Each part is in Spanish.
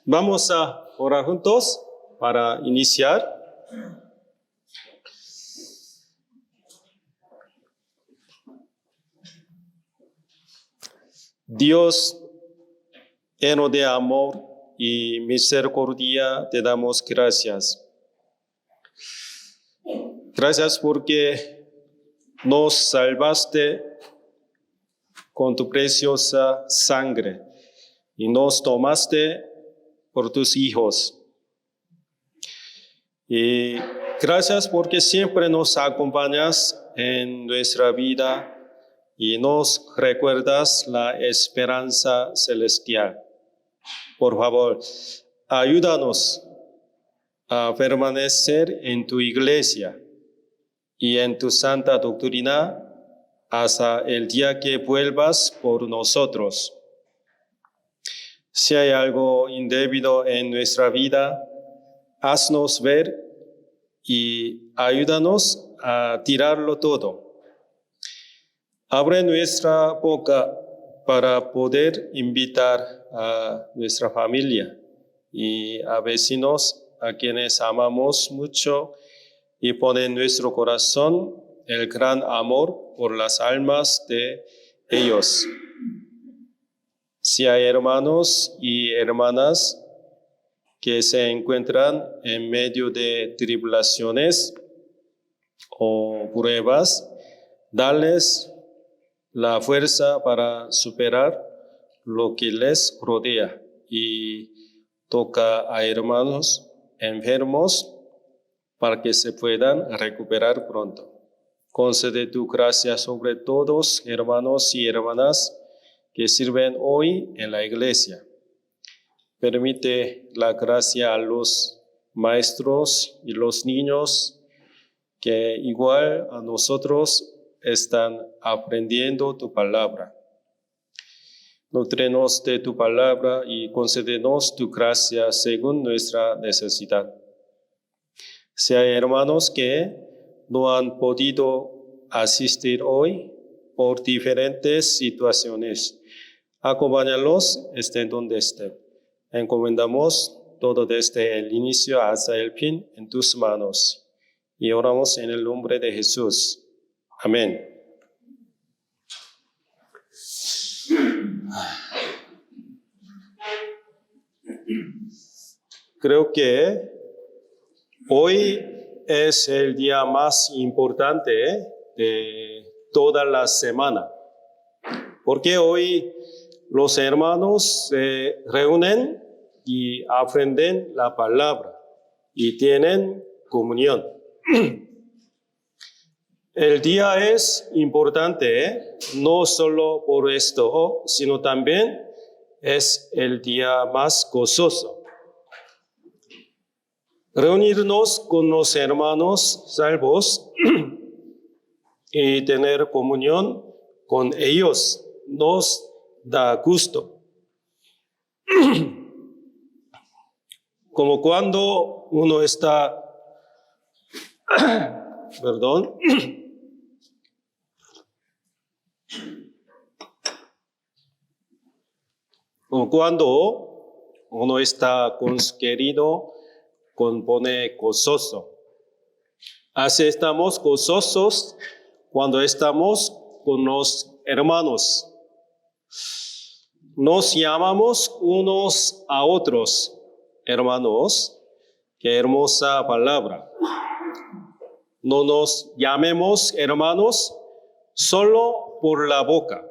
Vamos a orar juntos para iniciar. Dios, lleno de amor y misericordia, te damos gracias. Gracias porque nos salvaste con tu preciosa sangre y nos tomaste por tus hijos. Y gracias porque siempre nos acompañas en nuestra vida y nos recuerdas la esperanza celestial. Por favor, ayúdanos a permanecer en tu iglesia y en tu santa doctrina hasta el día que vuelvas por nosotros. Si hay algo indebido en nuestra vida, haznos ver y ayúdanos a tirarlo todo. Abre nuestra boca para poder invitar a nuestra familia y a vecinos a quienes amamos mucho y pone en nuestro corazón el gran amor por las almas de ellos. Si hay hermanos y hermanas que se encuentran en medio de tribulaciones o pruebas, dales la fuerza para superar lo que les rodea y toca a hermanos enfermos para que se puedan recuperar pronto. Concede tu gracia sobre todos, hermanos y hermanas que sirven hoy en la iglesia. Permite la gracia a los maestros y los niños que igual a nosotros están aprendiendo tu palabra. Nútrenos de tu palabra y concédenos tu gracia según nuestra necesidad. Si hay hermanos que no han podido asistir hoy por diferentes situaciones, acompáñalos, estén donde estén. Encomendamos todo desde el inicio hasta el fin en tus manos y oramos en el nombre de Jesús. Amén. Creo que hoy es el día más importante de toda la semana, porque hoy los hermanos se reúnen y aprenden la palabra y tienen comunión. El día es importante, no solo por esto, sino también es el día más gozoso. Reunirnos con los hermanos salvos y tener comunión con ellos nos da gusto. Como cuando uno está, como cuando uno está con su querido, compone gozoso. Así estamos gozosos cuando estamos con los hermanos. Nos llamamos unos a otros, hermanos. Qué hermosa palabra. No nos llamemos hermanos solo por la boca.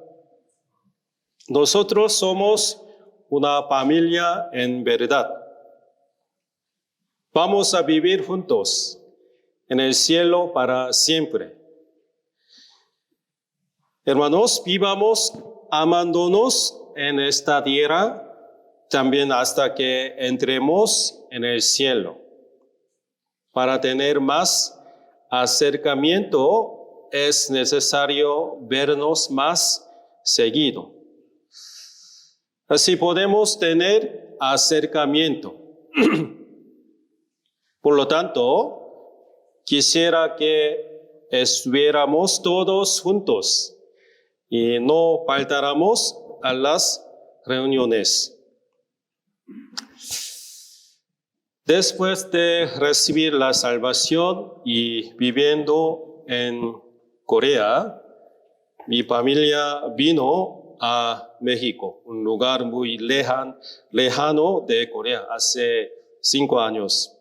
Nosotros somos una familia en verdad. Vamos a vivir juntos en el cielo para siempre. Hermanos, vivamos amándonos en esta tierra, también hasta que entremos en el cielo. Para tener más acercamiento es necesario vernos más seguido. Así podemos tener acercamiento. Por lo tanto, quisiera que estuviéramos todos juntos y no faltáramos a las reuniones. Después de recibir la salvación y viviendo en Corea, mi familia vino a México, un lugar muy lejano de Corea, hace 5 años.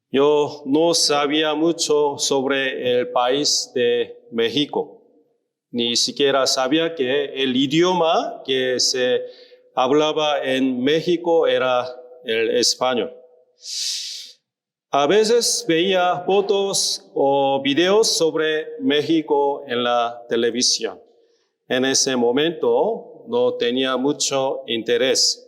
Yo no sabía mucho sobre el país de México. Ni siquiera sabía que el idioma que se hablaba en México era el español. A veces veía fotos o videos sobre México en la televisión. En ese momento no tenía mucho interés.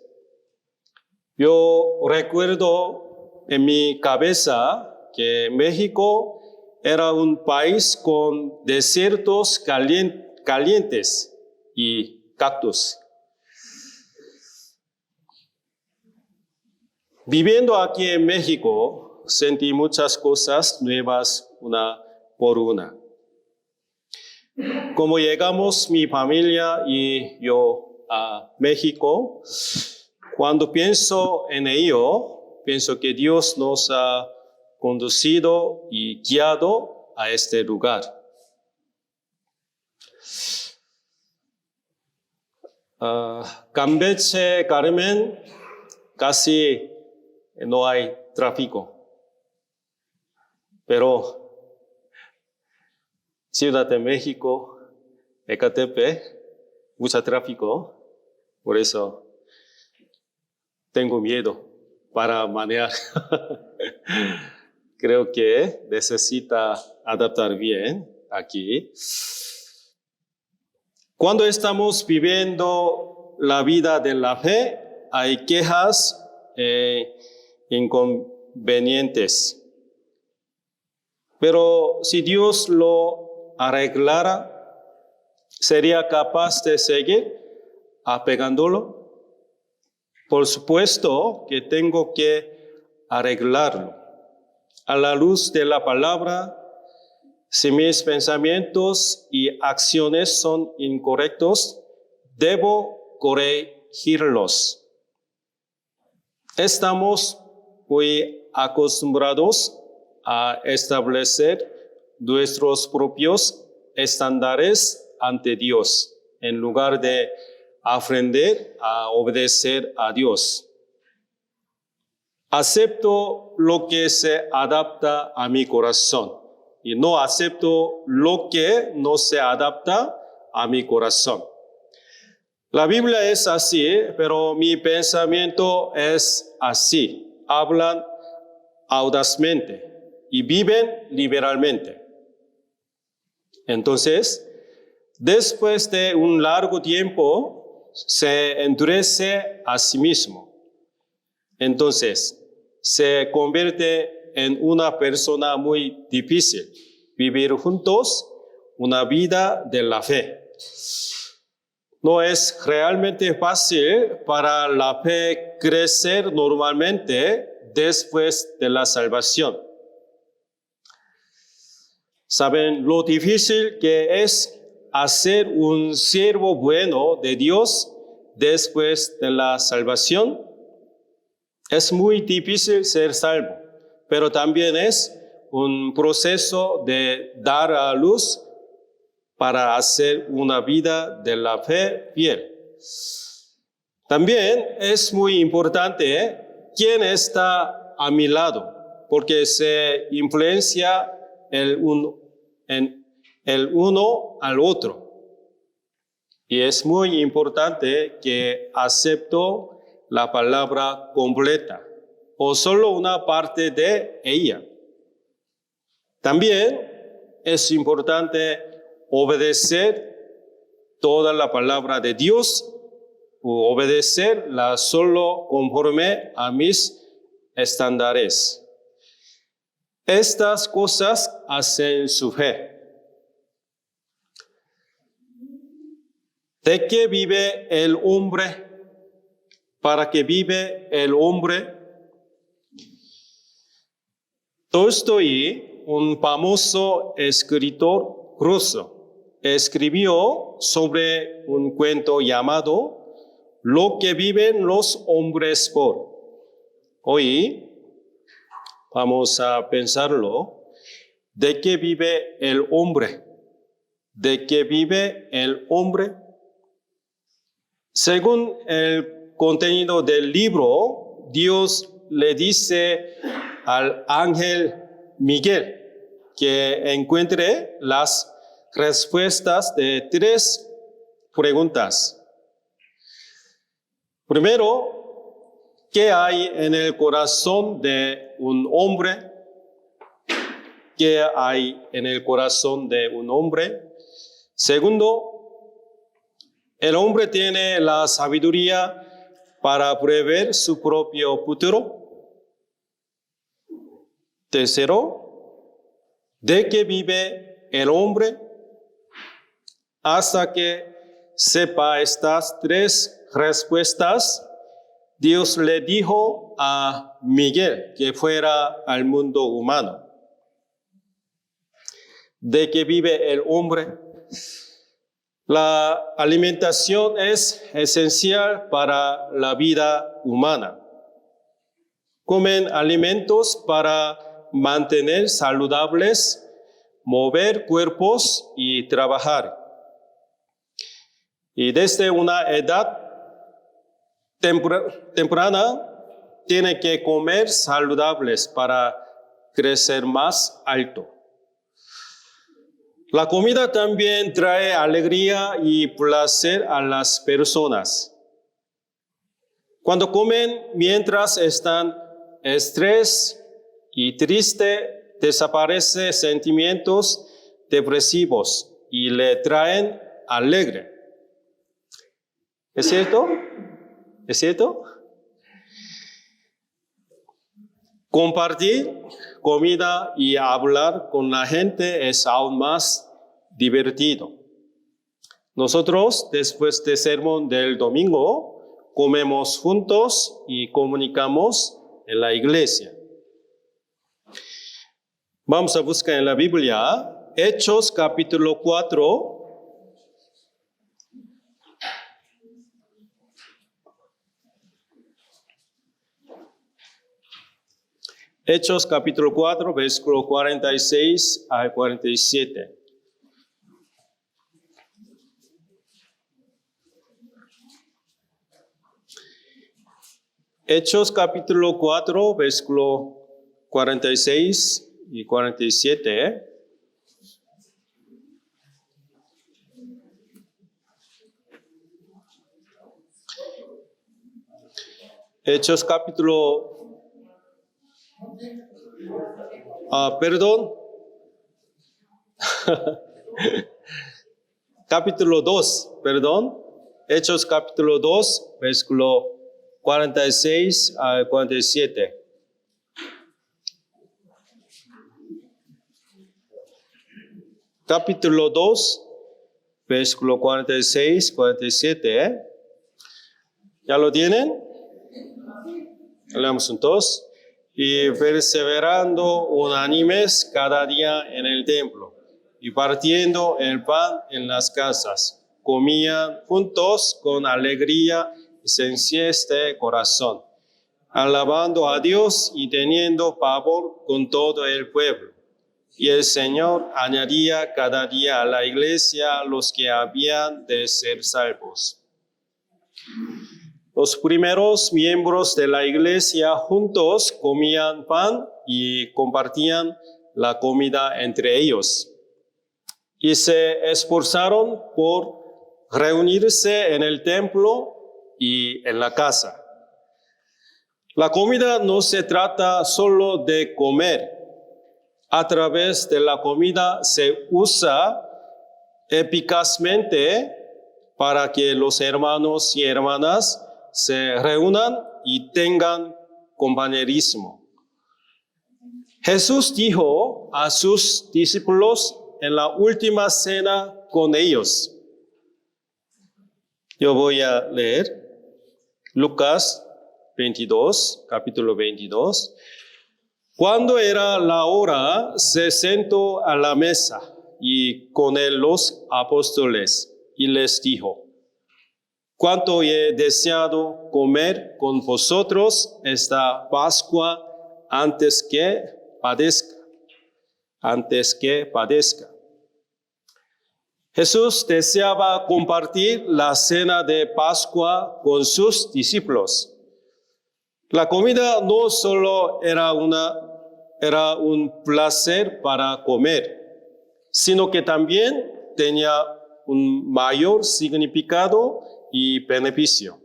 Yo recuerdo en mi cabeza que México era un país con desiertos calientes y cactus. Viviendo aquí en México, sentí muchas cosas nuevas una por una. Como llegamos mi familia y yo a México, cuando pienso en ello, pienso que Dios nos ha conducido y guiado a este lugar. Campeche, Carmen, casi no hay tráfico. Pero Ciudad de México, Ecatepec, mucho tráfico. Por eso tengo miedo para manejar. Creo que necesita adaptar bien aquí. Cuando estamos viviendo la vida de la fe, hay quejas e inconvenientes. Pero si Dios lo arreglara, ¿sería capaz de seguir apegándolo? Por supuesto que tengo que arreglarlo. A la luz de la palabra, si mis pensamientos y acciones son incorrectos, debo corregirlos. Estamos muy acostumbrados a establecer nuestros propios estándares ante Dios, en lugar de aprender a obedecer a Dios. Acepto lo que se adapta a mi corazón y no acepto lo que no se adapta a mi corazón. La Biblia es así, pero mi pensamiento es así. Hablan audazmente y viven liberalmente. Entonces, después de un largo tiempo, se endurece a sí mismo. Entonces, se convierte en una persona muy difícil. Vivir juntos una vida de la fe. No es realmente fácil para la fe crecer normalmente después de la salvación. ¿Saben lo difícil que es hacer un siervo bueno de Dios después de la salvación? Es muy difícil ser salvo, pero también es un proceso de dar a luz para hacer una vida de la fe fiel. También es muy importante quién está a mi lado, porque se influencia el uno al otro. Y es muy importante que acepto la palabra completa o solo una parte de ella. También es importante obedecer toda la palabra de Dios o obedecerla solo conforme a mis estándares. Estas cosas hacen su fe. ¿De qué vive el hombre? ¿Para qué vive el hombre? Tolstoy, un famoso escritor ruso, escribió sobre un cuento llamado Lo que viven los hombres por. Hoy vamos a pensarlo. ¿De qué vive el hombre? ¿De qué vive el hombre? Según el contenido del libro, Dios le dice al ángel Miguel que encuentre las respuestas de 3 preguntas. Primero, ¿qué hay en el corazón de un hombre? ¿Qué hay en el corazón de un hombre? Segundo, ¿el hombre tiene la sabiduría para prever su propio futuro? Tercero, ¿de qué vive el hombre? Hasta que sepa estas 3 respuestas, Dios le dijo a Miguel que fuera al mundo humano. ¿De qué vive el hombre? La alimentación es esencial para la vida humana. Comen alimentos para mantener saludables, mover cuerpos y trabajar. Y desde una edad temprana tiene que comer saludables para crecer más alto. La comida también trae alegría y placer a las personas. Cuando comen mientras están estrés y triste, desaparecen sentimientos depresivos y le traen alegre. ¿Es cierto? ¿Es cierto? Compartir comida y hablar con la gente es aún más divertido. Nosotros, después del sermón del domingo, comemos juntos y comunicamos en la iglesia. Vamos a buscar en la Biblia Hechos capítulo 4. Hechos capítulo 4, versículo 46 a 47. Hechos capítulo 4, versículo 46 y 47. Hechos capítulo capítulo 2, Hechos capítulo 2, versículo 46 a 47. Capítulo 2, versículo 46, 47. ¿Ya lo tienen? Leamos juntos. Y perseverando unánimes cada día en el templo, y partiendo el pan en las casas, comían juntos con alegría y sencillez de corazón, alabando a Dios y teniendo pavor con todo el pueblo. Y el Señor añadía cada día a la iglesia los que habían de ser salvos. Los primeros miembros de la iglesia juntos comían pan y compartían la comida entre ellos. Y se esforzaron por reunirse en el templo y en la casa. La comida no se trata solo de comer. A través de la comida se usa eficazmente para que los hermanos y hermanas se reúnan y tengan compañerismo. Jesús dijo a sus discípulos en la última cena con ellos. Yo voy a leer Lucas 22, capítulo 22. Cuando era la hora, se sentó a la mesa y con él los apóstoles y les dijo: cuánto he deseado comer con vosotros esta Pascua antes que padezca. Jesús deseaba compartir la cena de Pascua con sus discípulos. La comida no solo era un placer para comer, sino que también tenía un mayor significado y beneficio.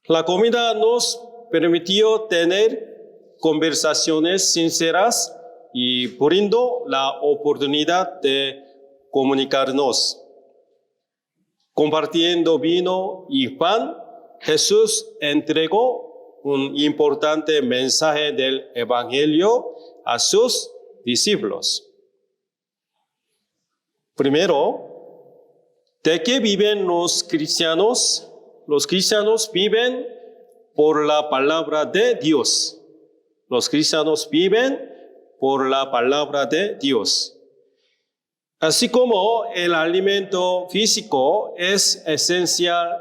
La comida nos permitió tener conversaciones sinceras y brindó la oportunidad de comunicarnos. Compartiendo vino y pan, Jesús entregó un importante mensaje del Evangelio a sus discípulos. Primero, ¿de qué viven los cristianos? Los cristianos viven por la palabra de Dios. Los cristianos viven por la palabra de Dios. Así como el alimento físico es esencial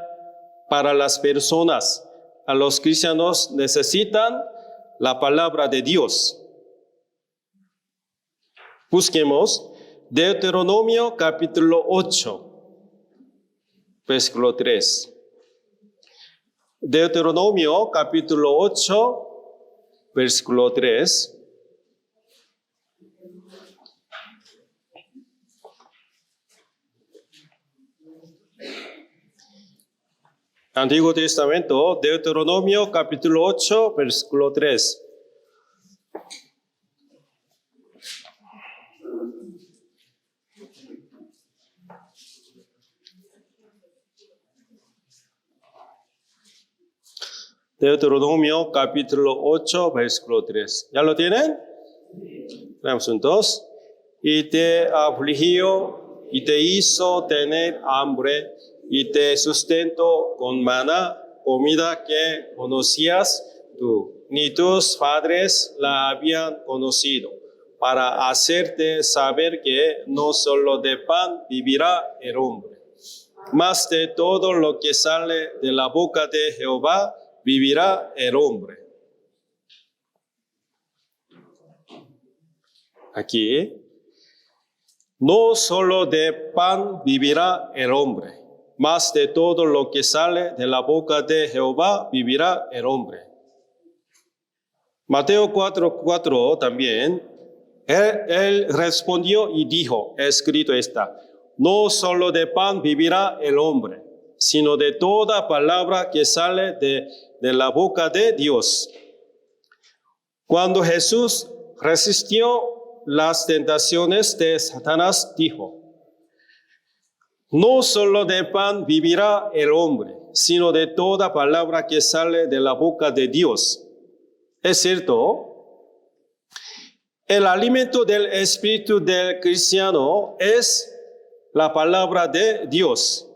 para las personas, a los cristianos necesitan la palabra de Dios. Busquemos Deuteronomio capítulo 8, versículo 3. Deuteronomio capítulo 8, versículo 3. Antiguo Testamento, Deuteronomio capítulo 8, versículo 3. Deuteronomio capítulo 8, versículo 3. ¿Ya lo tienen? Leemos juntos. Y te afligió y te hizo tener hambre y te sustentó con maná, comida que conocías tú, ni tus padres la habían conocido, para hacerte saber que no solo de pan vivirá el hombre, mas de todo lo que sale de la boca de Jehová vivirá el hombre. Aquí, no solo de pan vivirá el hombre, mas de todo lo que sale de la boca de Jehová vivirá el hombre. Mateo 4:4 también, él respondió y dijo, escrito está, no solo de pan vivirá el hombre, sino de toda palabra que sale de la boca de Dios. Cuando Jesús resistió las tentaciones de Satanás, dijo, no solo de pan vivirá el hombre, sino de toda palabra que sale de la boca de Dios. Es cierto, el alimento del espíritu del cristiano es la palabra de Dios.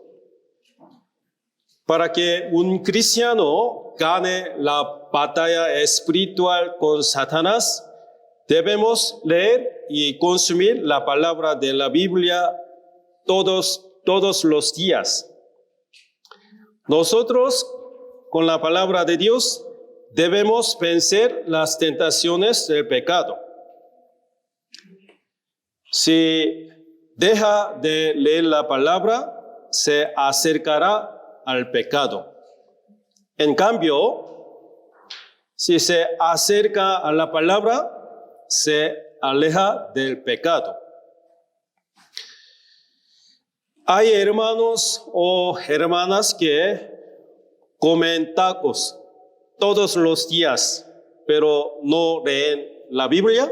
Para que un cristiano gane la batalla espiritual con Satanás, debemos leer y consumir la palabra de la Biblia todos los días. Nosotros, con la palabra de Dios, debemos vencer las tentaciones del pecado. Si deja de leer la palabra, se acercará al pecado. En cambio, si se acerca a la palabra, se aleja del pecado. Hay hermanos o hermanas que comen tacos todos los días, pero no leen la Biblia.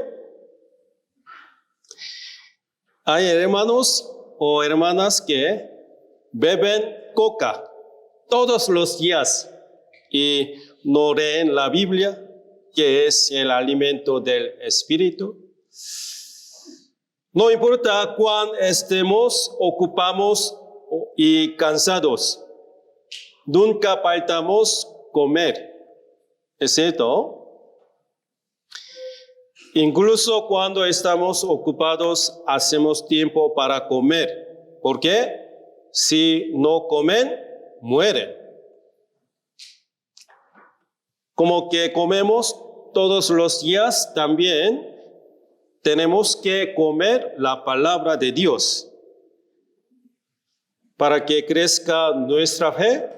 Hay hermanos o hermanas que beben coca todos los días y no leen la Biblia, que es el alimento del espíritu. No importa cuán estemos ocupados y cansados, nunca faltamos comer, ¿es cierto? Incluso cuando estamos ocupados, hacemos tiempo para comer. ¿Por qué? si no comen, mueren. Como que comemos todos los días, también tenemos que comer la palabra de Dios. Para que crezca nuestra fe,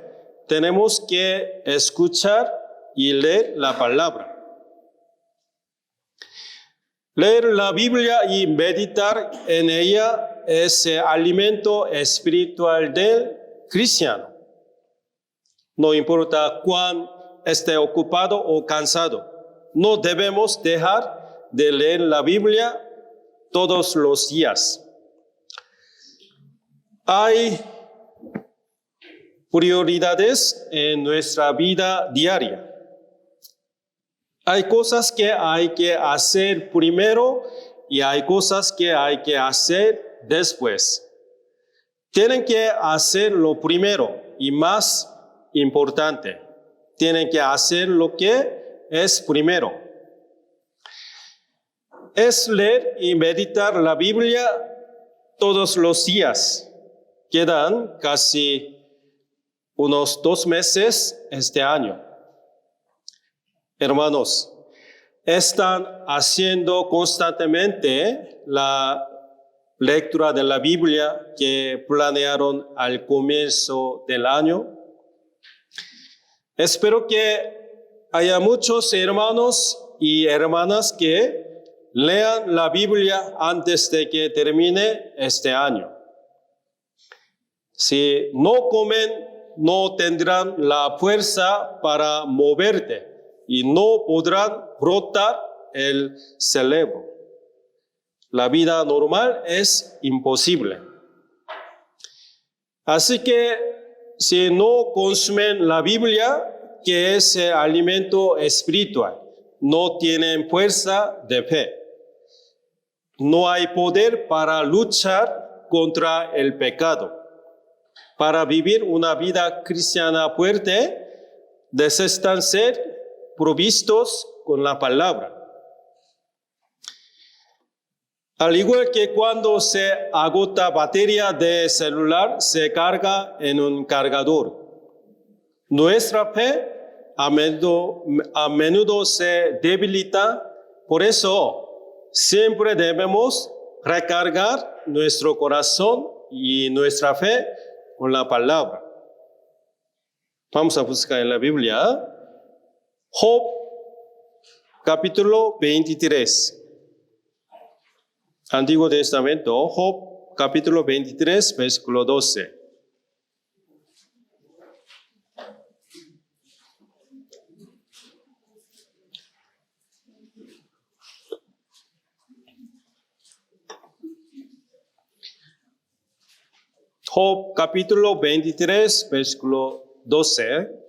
tenemos que escuchar y leer la palabra. Leer la Biblia y meditar en ella es el alimento espiritual del cristiano. No importa cuán esté ocupado o cansado, no debemos dejar de leer la Biblia todos los días. Hay prioridades en nuestra vida diaria. Hay cosas que hay que hacer primero y hay cosas que hay que hacer después. Tienen que hacer lo primero y más importante. Tienen que hacer lo que es primero. Es leer y meditar la Biblia todos los días. Quedan casi unos 2 meses este año. Hermanos, ¿están haciendo constantemente la lectura de la Biblia que planearon al comienzo del año? Espero que haya muchos hermanos y hermanas que lean la Biblia antes de que termine este año. Si no comen, no tendrán la fuerza para moverte y no podrán brotar el cerebro. La vida normal es imposible. Así que si no consumen la Biblia, que es el alimento espiritual, no tienen fuerza de fe. No hay poder para luchar contra el pecado. Para vivir una vida cristiana fuerte, necesitan ser provistos con la palabra. Al igual que cuando se agota batería de celular, se carga en un cargador. Nuestra fe a menudo se debilita, por eso siempre debemos recargar nuestro corazón y nuestra fe con la palabra. Vamos a buscar en la Biblia Job, capítulo 23. Antiguo Testamento, Job, capítulo 23, versículo 12. Job, capítulo 23, versículo 12.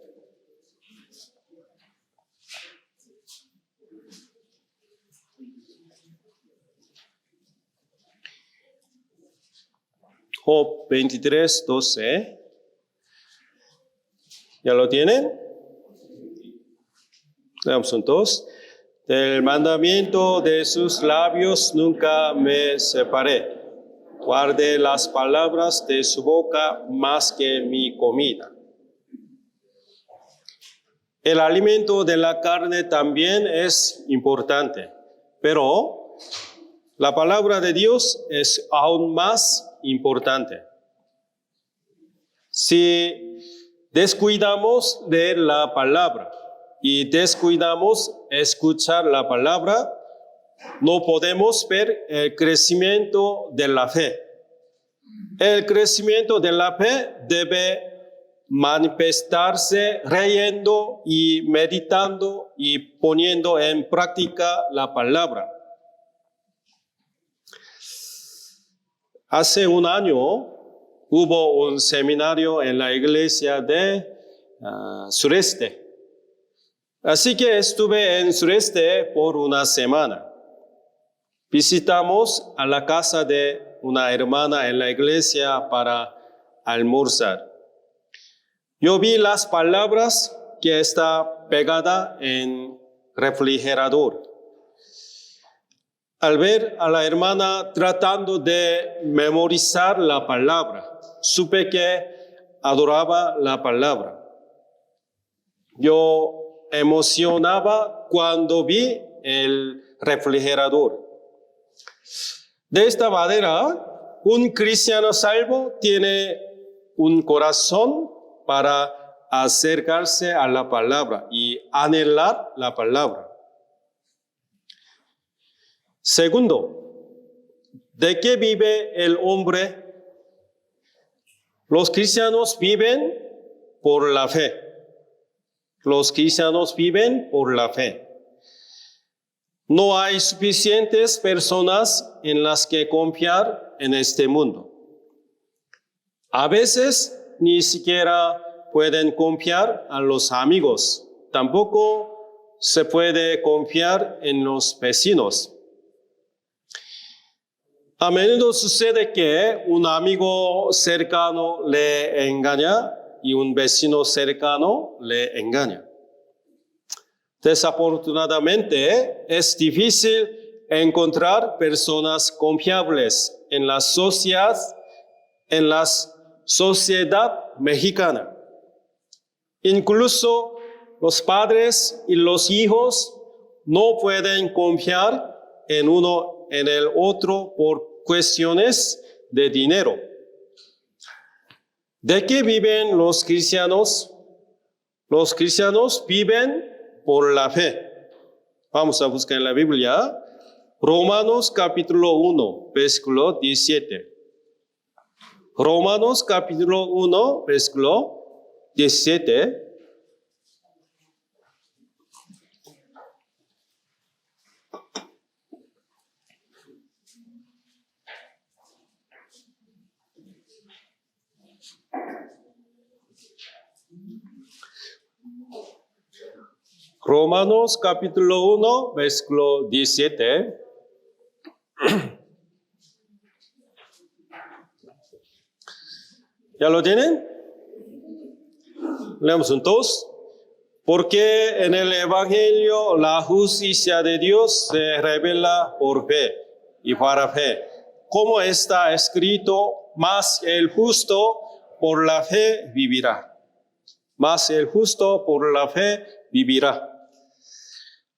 Job 23, 12. ¿Ya lo tienen? Leamos juntos. Del mandamiento de sus labios nunca me separé. Guardé las palabras de su boca más que mi comida. El alimento de la carne también es importante, pero la palabra de Dios es aún más importante. Si descuidamos de la palabra y descuidamos escuchar la palabra, no podemos ver el crecimiento de la fe. El crecimiento de la fe debe manifestarse leyendo y meditando y poniendo en práctica la palabra. Hace un año hubo un seminario en la iglesia de Sureste. Así que estuve en Sureste por una semana. Visitamos a la casa de una hermana en la iglesia para almorzar. Yo vi las palabras que está pegada en refrigerador. Al ver a la hermana tratando de memorizar la palabra, supe que adoraba la palabra. Yo emocionaba cuando vi el refrigerador. De esta manera, un cristiano salvo tiene un corazón para acercarse a la palabra y anhelar la palabra. Segundo, ¿de qué vive el hombre? Los cristianos viven por la fe. Los cristianos viven por la fe. No hay suficientes personas en las que confiar en este mundo. A veces ni siquiera pueden confiar a los amigos. Tampoco se puede confiar en los vecinos. A menudo sucede que un amigo cercano le engaña y un vecino cercano le engaña. Desafortunadamente, es difícil encontrar personas confiables en la sociedad mexicana. Incluso los padres y los hijos no pueden confiar en uno en el otro por cuestiones de dinero. ¿De qué viven los cristianos? Los cristianos viven por la fe. Vamos a buscar en la Biblia, Romanos capítulo 1, versículo 17. Romanos capítulo 1, versículo 17. Romanos capítulo 1, versículo 17. ¿Ya lo tienen? Leemos juntos. Porque en el Evangelio la justicia de Dios se revela por fe y para fe. Como está escrito, mas el justo por la fe vivirá. Mas el justo por la fe vivirá.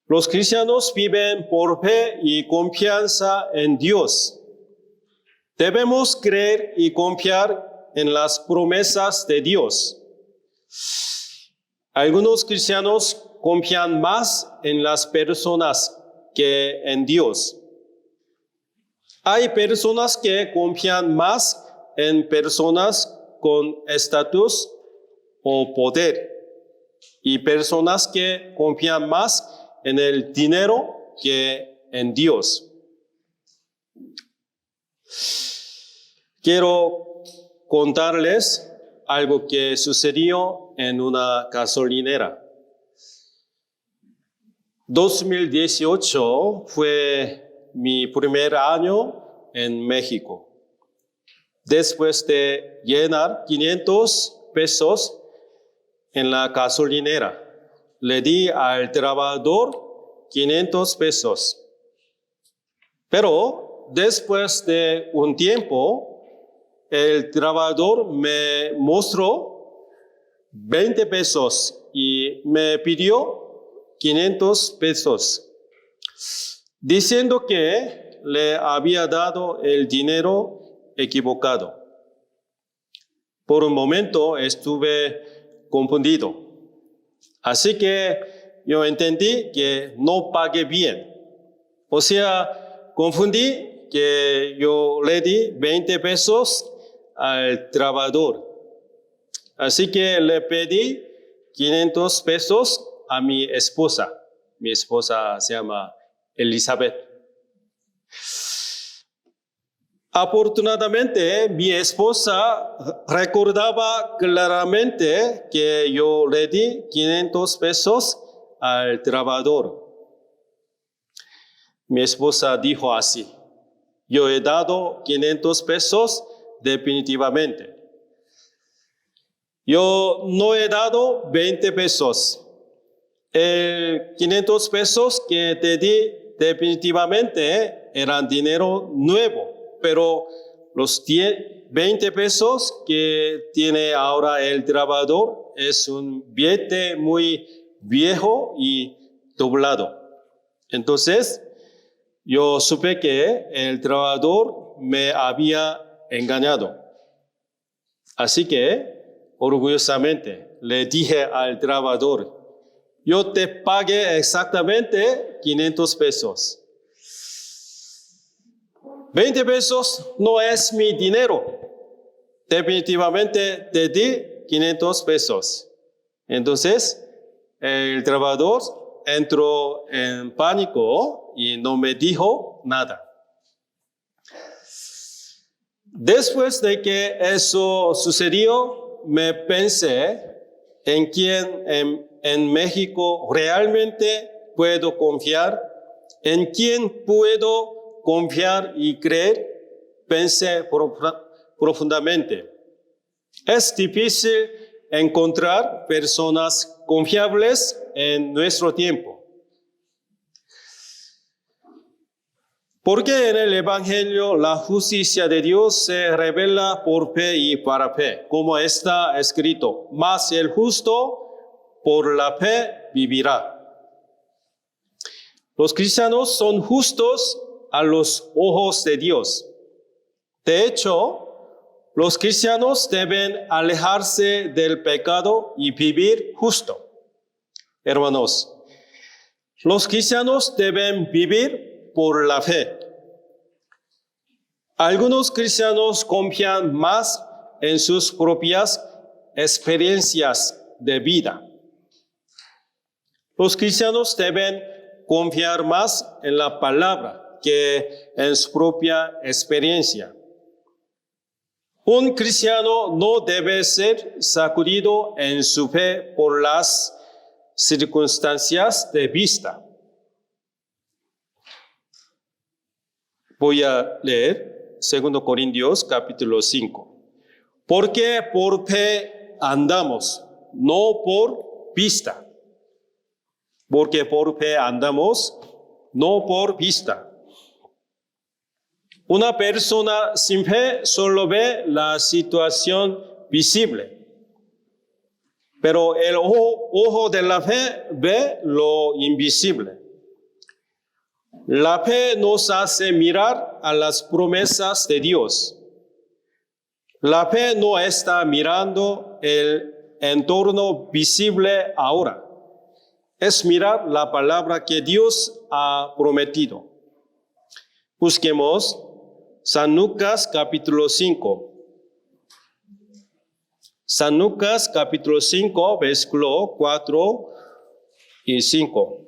Los cristianos viven por fe y confianza en Dios. Debemos creer y confiar en las promesas de Dios. Algunos cristianos confían más en las personas que en Dios. Hay personas que confían más en personas con estatus o poder y personas que confían más en el dinero que en Dios. Quiero contarles algo que sucedió en una gasolinera. 2018 fue mi primer año en México. Después de llenar 500 pesos en la gasolinera, le di al trabajador 500 pesos. Pero después de un tiempo, el trabajador me mostró 20 pesos y me pidió 500 pesos, diciendo que le había dado el dinero equivocado. Por un momento estuve confundido. Así que yo entendí que no pagué bien. O sea, confundí que yo le di 20 pesos al trabajador. Así que le pedí 500 pesos a mi esposa. Mi esposa se llama Elizabeth. Afortunadamente, mi esposa recordaba claramente que yo le di 500 pesos al trabajador. Mi esposa dijo así: yo he dado 500 pesos definitivamente. Yo no he dado 20 pesos. El 500 pesos que te di definitivamente eran dinero nuevo, pero los 20 pesos que tiene ahora el trabajador es un billete muy viejo y doblado. Entonces, yo supe que el trabajador me había engañado. Así que, orgullosamente, le dije al trabajador, yo te pagué exactamente 500 pesos. 20 pesos no es mi dinero. Definitivamente te di 500 pesos. Entonces, el trabajador entró en pánico y no me dijo nada. Después de que eso sucedió, me pensé en quién en México realmente puedo confiar, en quién puedo confiar y creer. Pensé profundamente. Es difícil encontrar personas confiables en nuestro tiempo. Porque en el Evangelio la justicia de Dios se revela por fe y para fe, como está escrito, mas el justo por la fe vivirá. Los cristianos son justos a los ojos de Dios. De hecho, los cristianos deben alejarse del pecado y vivir justo. Hermanos, los cristianos deben vivir por la fe. Algunos cristianos confían más en sus propias experiencias de vida. Los cristianos deben confiar más en la palabra que en su propia experiencia. Un cristiano no debe ser sacudido en su fe por las circunstancias de vista. Voy a leer 2 Corintios capítulo 5. Porque por fe andamos, no por vista. Porque por fe andamos, no por vista. Una persona sin fe solo ve la situación visible, pero el ojo de la fe ve lo invisible. La fe nos hace mirar a las promesas de Dios. La fe no está mirando el entorno visible ahora. Es mirar la palabra que Dios ha prometido. Busquemos San Lucas capítulo 5. San Lucas capítulo 5, versículo 4 y 5.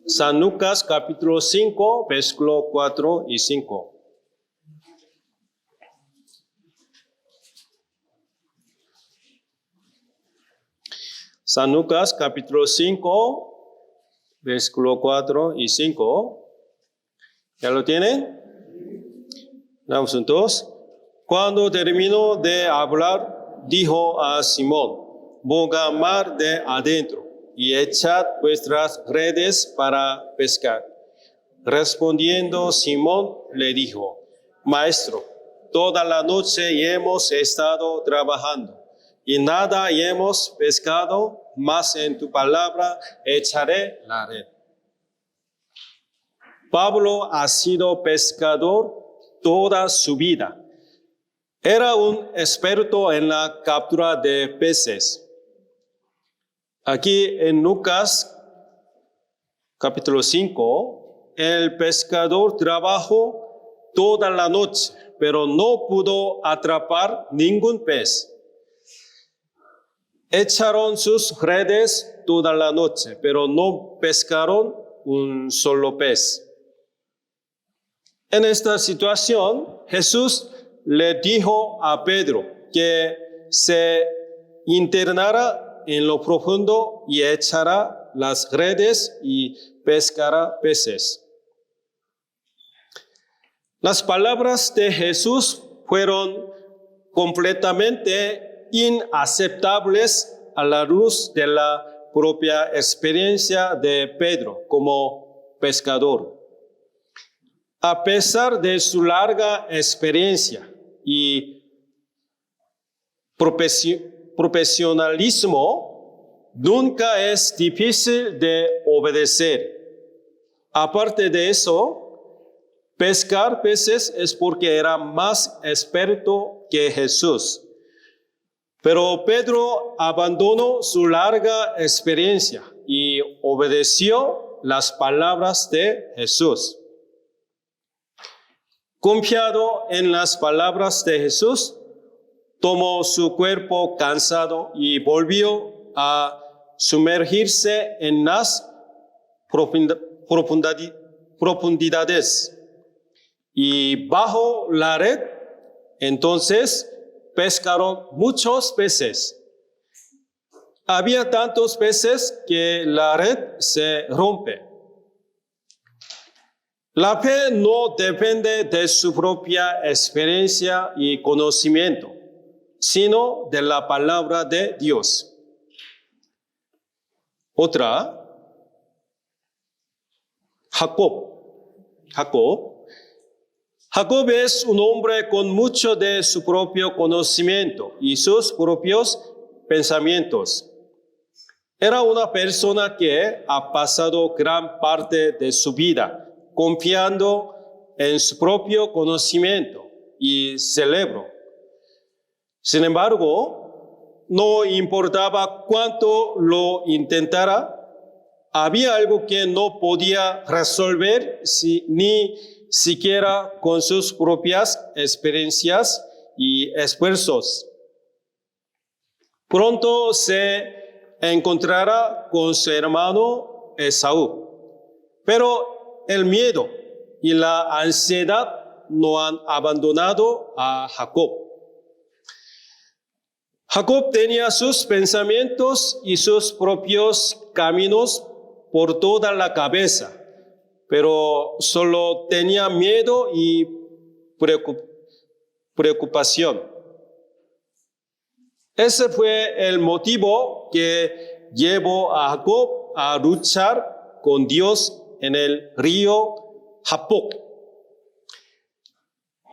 San Lucas capítulo 5, versículo 4 y 5. San Lucas capítulo 5, versículo 4 y 5. ¿Ya lo tienen? Vamos juntos. Cuando terminó de hablar, dijo a Simón, boga mar de adentro y echad vuestras redes para pescar. Respondiendo Simón le dijo, Maestro, toda la noche hemos estado trabajando y nada hemos pescado, mas en tu palabra echaré la red. Pablo ha sido pescador toda su vida. Era un experto en la captura de peces. Aquí en Lucas capítulo 5, el pescador trabajó toda la noche, pero no pudo atrapar ningún pez. Echaron sus redes toda la noche, pero no pescaron un solo pez. En esta situación, Jesús le dijo a Pedro que se internara en lo profundo y echará las redes y pescará peces. Las palabras de Jesús fueron completamente inaceptables a la luz de la propia experiencia de Pedro como pescador. A pesar de su larga experiencia y profesionalismo, nunca es difícil de obedecer. Aparte de eso, pescar peces es porque era más experto que Jesús. Pero Pedro abandonó su larga experiencia y obedeció las palabras de Jesús. Confiado en las palabras de Jesús, tomó su cuerpo cansado y volvió a sumergirse en las profundidades. Y bajo la red, entonces pescaron muchos peces. Había tantos peces que la red se rompe. La fe no depende de su propia experiencia y conocimiento, sino de la palabra de Dios. Otra, Jacob es un hombre con mucho de su propio conocimiento y sus propios pensamientos. Era una persona que ha pasado gran parte de su vida confiando en su propio conocimiento y cerebro. Sin embargo, no importaba cuánto lo intentara, había algo que no podía resolver ni siquiera con sus propias experiencias y esfuerzos. Pronto se encontrará con su hermano Esaú, pero el miedo y la ansiedad no han abandonado a Jacob. Jacob tenía sus pensamientos y sus propios caminos por toda la cabeza, pero solo tenía miedo y preocupación. Ese fue el motivo que llevó a Jacob a luchar con Dios en el río Jaboc.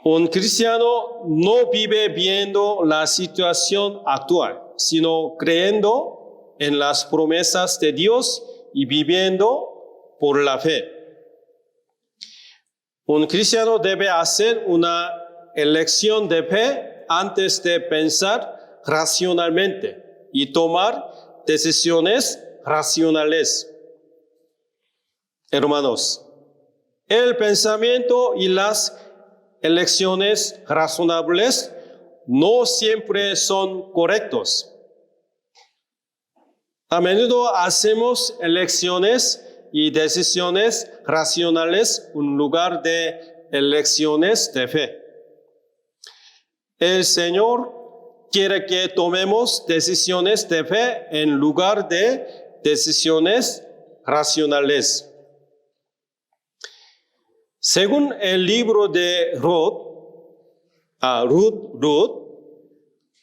Un cristiano no vive viendo la situación actual, sino creyendo en las promesas de Dios y viviendo por la fe. Un cristiano debe hacer una elección de fe antes de pensar racionalmente y tomar decisiones racionales. Hermanos, el pensamiento y las elecciones razonables no siempre son correctos. A menudo hacemos elecciones y decisiones racionales en lugar de elecciones de fe. El Señor quiere que tomemos decisiones de fe en lugar de decisiones racionales. Según el libro de Ruth,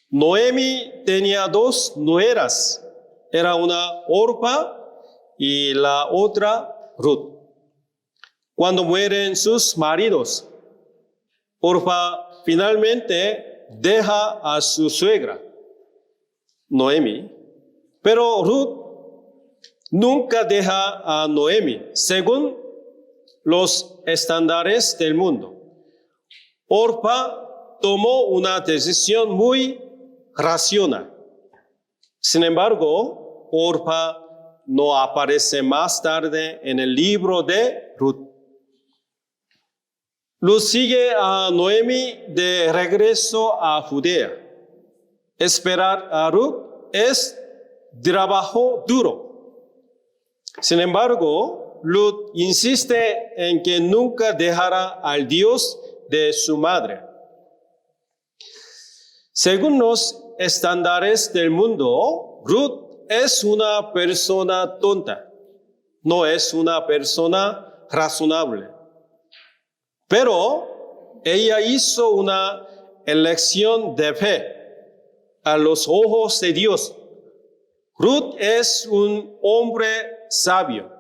Noemi tenía dos nueras. Era una Orpa y la otra Ruth. Cuando mueren sus maridos, Orpa finalmente deja a su suegra, Noemi, pero Ruth nunca deja a Noemi, según los estándares del mundo. Orpa tomó una decisión muy racional. Sin embargo, Orpa no aparece más tarde en el libro de Ruth. Ruth sigue a Noemi de regreso a Judea. Esperar a Ruth es trabajo duro. Sin embargo, Ruth insiste en que nunca dejará al Dios de su madre. Según los estándares del mundo, Ruth es una persona tonta, no es una persona razonable. Pero ella hizo una elección de fe a los ojos de Dios Ruth es un hombre sabio.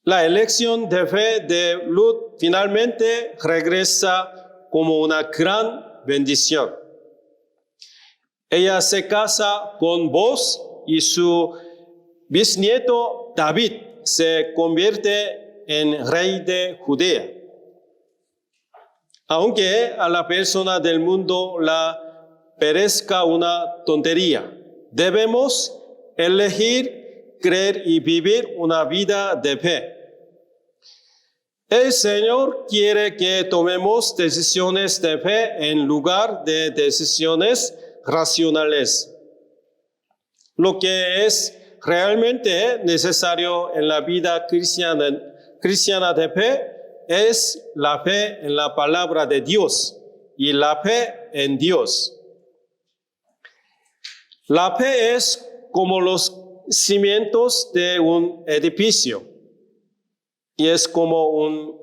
La elección de fe de Ruth finalmente regresa como una gran bendición. Ella se casa con Boaz y su bisnieto David se convierte en rey de Judea. Aunque a la persona del mundo la parezca una tontería, debemos elegir, creer y vivir una vida de fe. El Señor quiere que tomemos decisiones de fe en lugar de decisiones racionales. Lo que es realmente necesario en la vida cristiana de fe es la fe en la palabra de Dios y la fe en Dios. La fe es como los cimientos de un edificio y es como un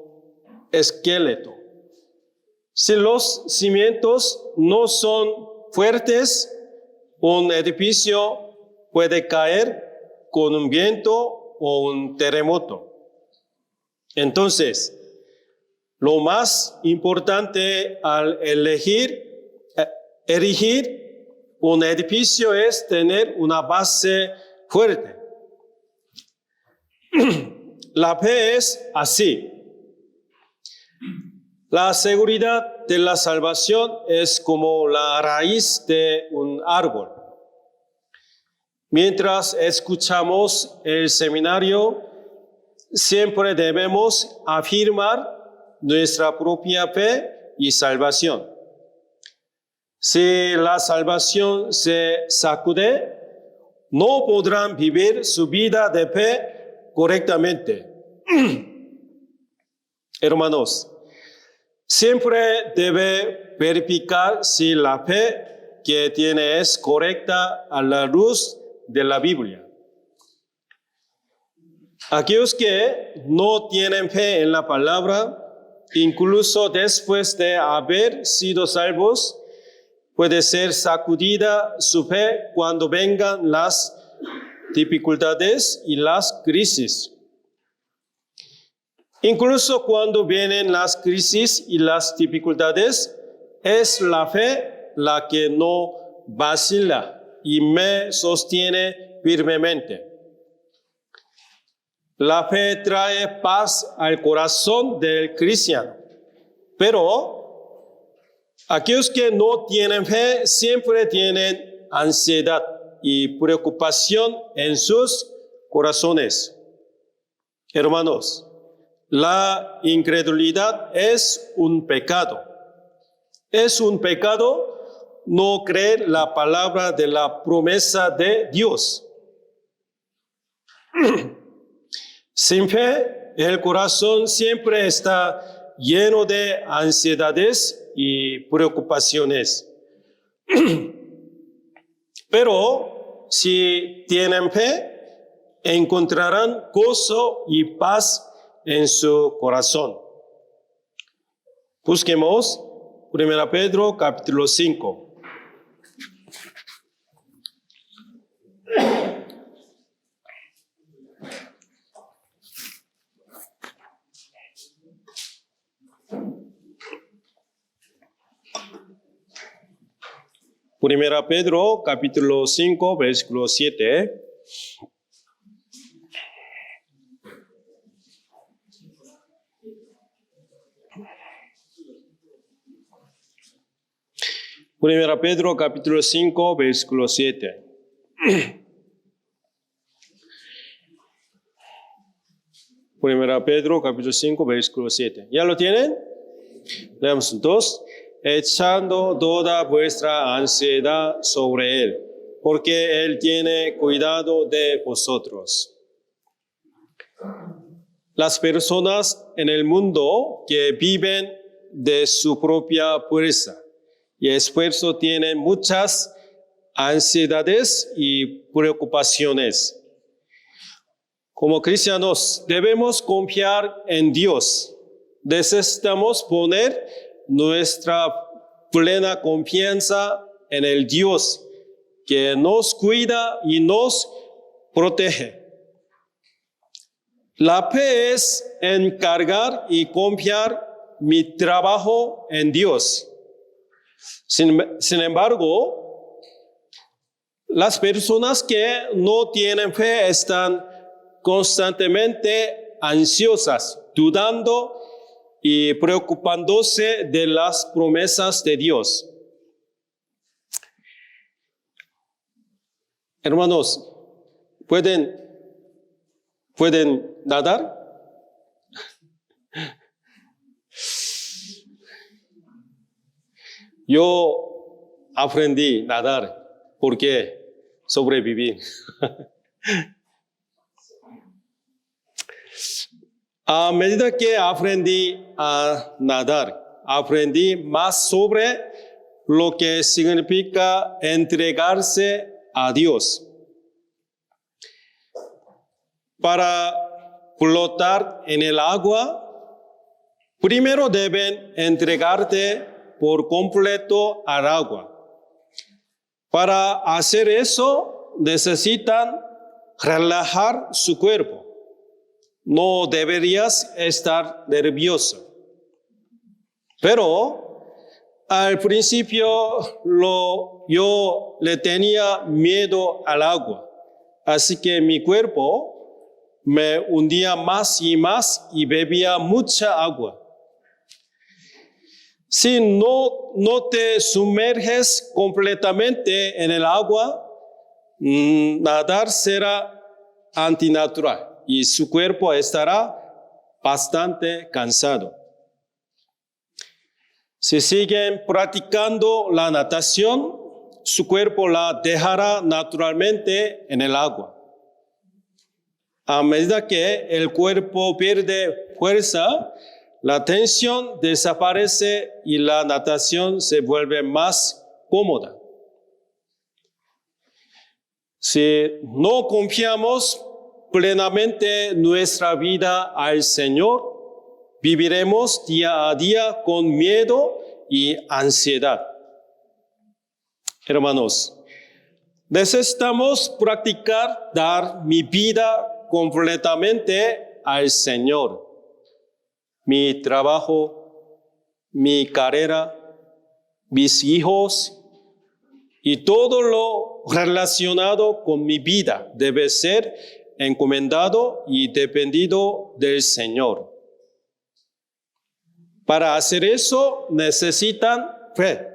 esqueleto. Si los cimientos no son fuertes, un edificio puede caer con un viento o un terremoto. Entonces, lo más importante al erigir un edificio es tener una base fuerte. La fe es así. La seguridad de la salvación es como la raíz de un árbol. Mientras escuchamos el seminario, siempre debemos afirmar nuestra propia fe y salvación. Si la salvación se sacude, no podrán vivir su vida de fe correctamente. Hermanos, siempre debe verificar si la fe que tiene es correcta a la luz de la Biblia. Aquellos que no tienen fe en la palabra, incluso después de haber sido salvos, puede ser sacudida su fe cuando vengan las dificultades y las crisis. Incluso cuando vienen las crisis y las dificultades, es la fe la que no vacila y me sostiene firmemente. La fe trae paz al corazón del cristiano, pero aquellos que no tienen fe siempre tienen ansiedad y preocupación en sus corazones. Hermanos, la incredulidad es un pecado. Es un pecado no creer la palabra de la promesa de Dios. Sin fe, el corazón siempre está lleno de ansiedades y preocupaciones. Pero si tienen fe, encontrarán gozo y paz en su corazón. Busquemos 1 Pedro capítulo 5. Primera Pedro, capítulo 5, versículo 7. Primera Pedro, capítulo 5, versículo 7. Primera Pedro, capítulo 5, versículo 7. ¿Ya lo tienen? Leamos juntos. Echando toda vuestra ansiedad sobre Él, porque Él tiene cuidado de vosotros. Las personas en el mundo que viven de su propia fuerza y esfuerzo tienen muchas ansiedades y preocupaciones. Como cristianos debemos confiar en Dios. Necesitamos poner nuestra plena confianza en el Dios que nos cuida y nos protege. La fe es encargar y confiar mi trabajo en Dios. Sin embargo, las personas que no tienen fe están constantemente ansiosas, dudando y preocupándose de las promesas de Dios. Hermanos, ¿pueden nadar? Yo aprendí a nadar porque sobreviví. A medida que aprendí a nadar, aprendí más sobre lo que significa entregarse a Dios. Para flotar en el agua, primero deben entregarte por completo al agua. Para hacer eso, necesitan relajar su cuerpo. No deberías estar nervioso. Pero al principio yo le tenía miedo al agua. Así que mi cuerpo me hundía más y más y bebía mucha agua. Si no te sumerges completamente en el agua, nadar será antinatural y su cuerpo estará bastante cansado. Si siguen practicando la natación, su cuerpo la dejará naturalmente en el agua. A medida que el cuerpo pierde fuerza, la tensión desaparece y la natación se vuelve más cómoda. Si no confiamos plenamente nuestra vida al Señor, viviremos día a día con miedo y ansiedad. Hermanos, necesitamos practicar dar mi vida completamente al Señor. Mi trabajo, mi carrera, mis hijos y todo lo relacionado con mi vida debe ser encomendado y dependido del Señor. Para hacer eso necesitan fe.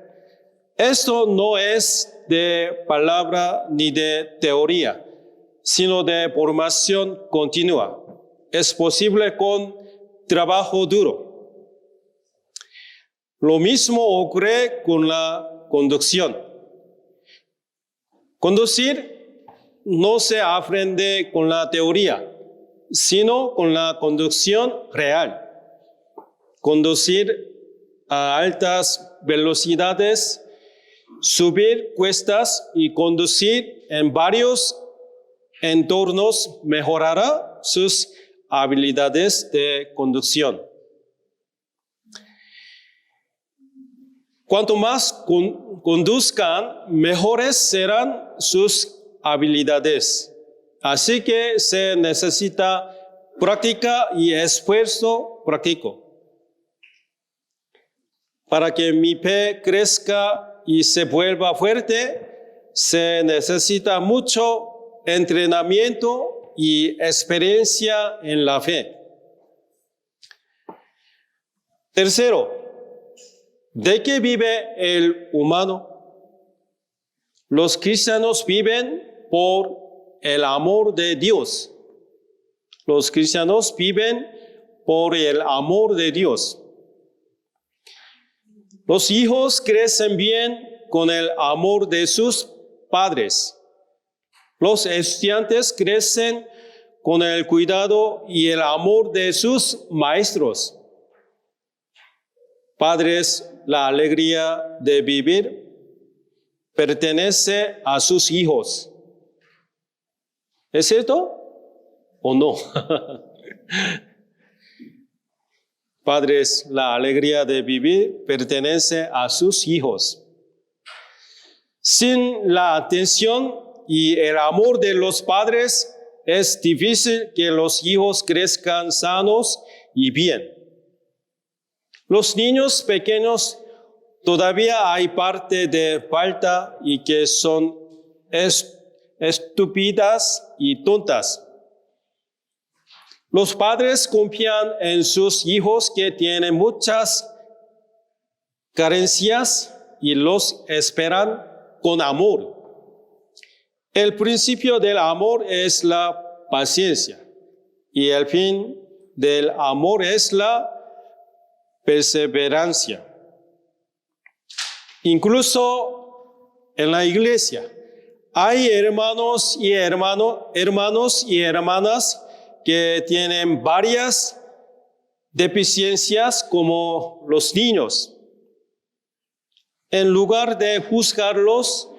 Esto no es de palabra ni de teoría, sino de formación continua. Es posible con trabajo duro. Lo mismo ocurre con la conducción. Conducir no se aprende con la teoría, sino con la conducción real. Conducir a altas velocidades, subir cuestas y conducir en varios entornos mejorará sus habilidades de conducción. Cuanto más conduzcan, mejores serán sus habilidades. Así que se necesita práctica y esfuerzo práctico. Para que mi fe crezca y se vuelva fuerte, se necesita mucho entrenamiento y experiencia en la fe. Tercero, ¿de qué vive el humano? Los cristianos viven por el amor de Dios. Los cristianos viven por el amor de Dios. Los hijos crecen bien con el amor de sus padres. Los estudiantes crecen con el cuidado y el amor de sus maestros. Padres, la alegría de vivir pertenece a sus hijos. ¿Es cierto o no? Padres, la alegría de vivir pertenece a sus hijos. Sin la atención y el amor de los padres, es difícil que los hijos crezcan sanos y bien. Los niños pequeños todavía hay parte de falta y que son estúpidas y tontas. Los padres confían en sus hijos que tienen muchas carencias y los esperan con amor. El principio del amor es la paciencia y el fin del amor es la perseverancia. Incluso en la iglesia hay hermanos y hermanas que tienen varias deficiencias como los niños. En lugar de juzgarlos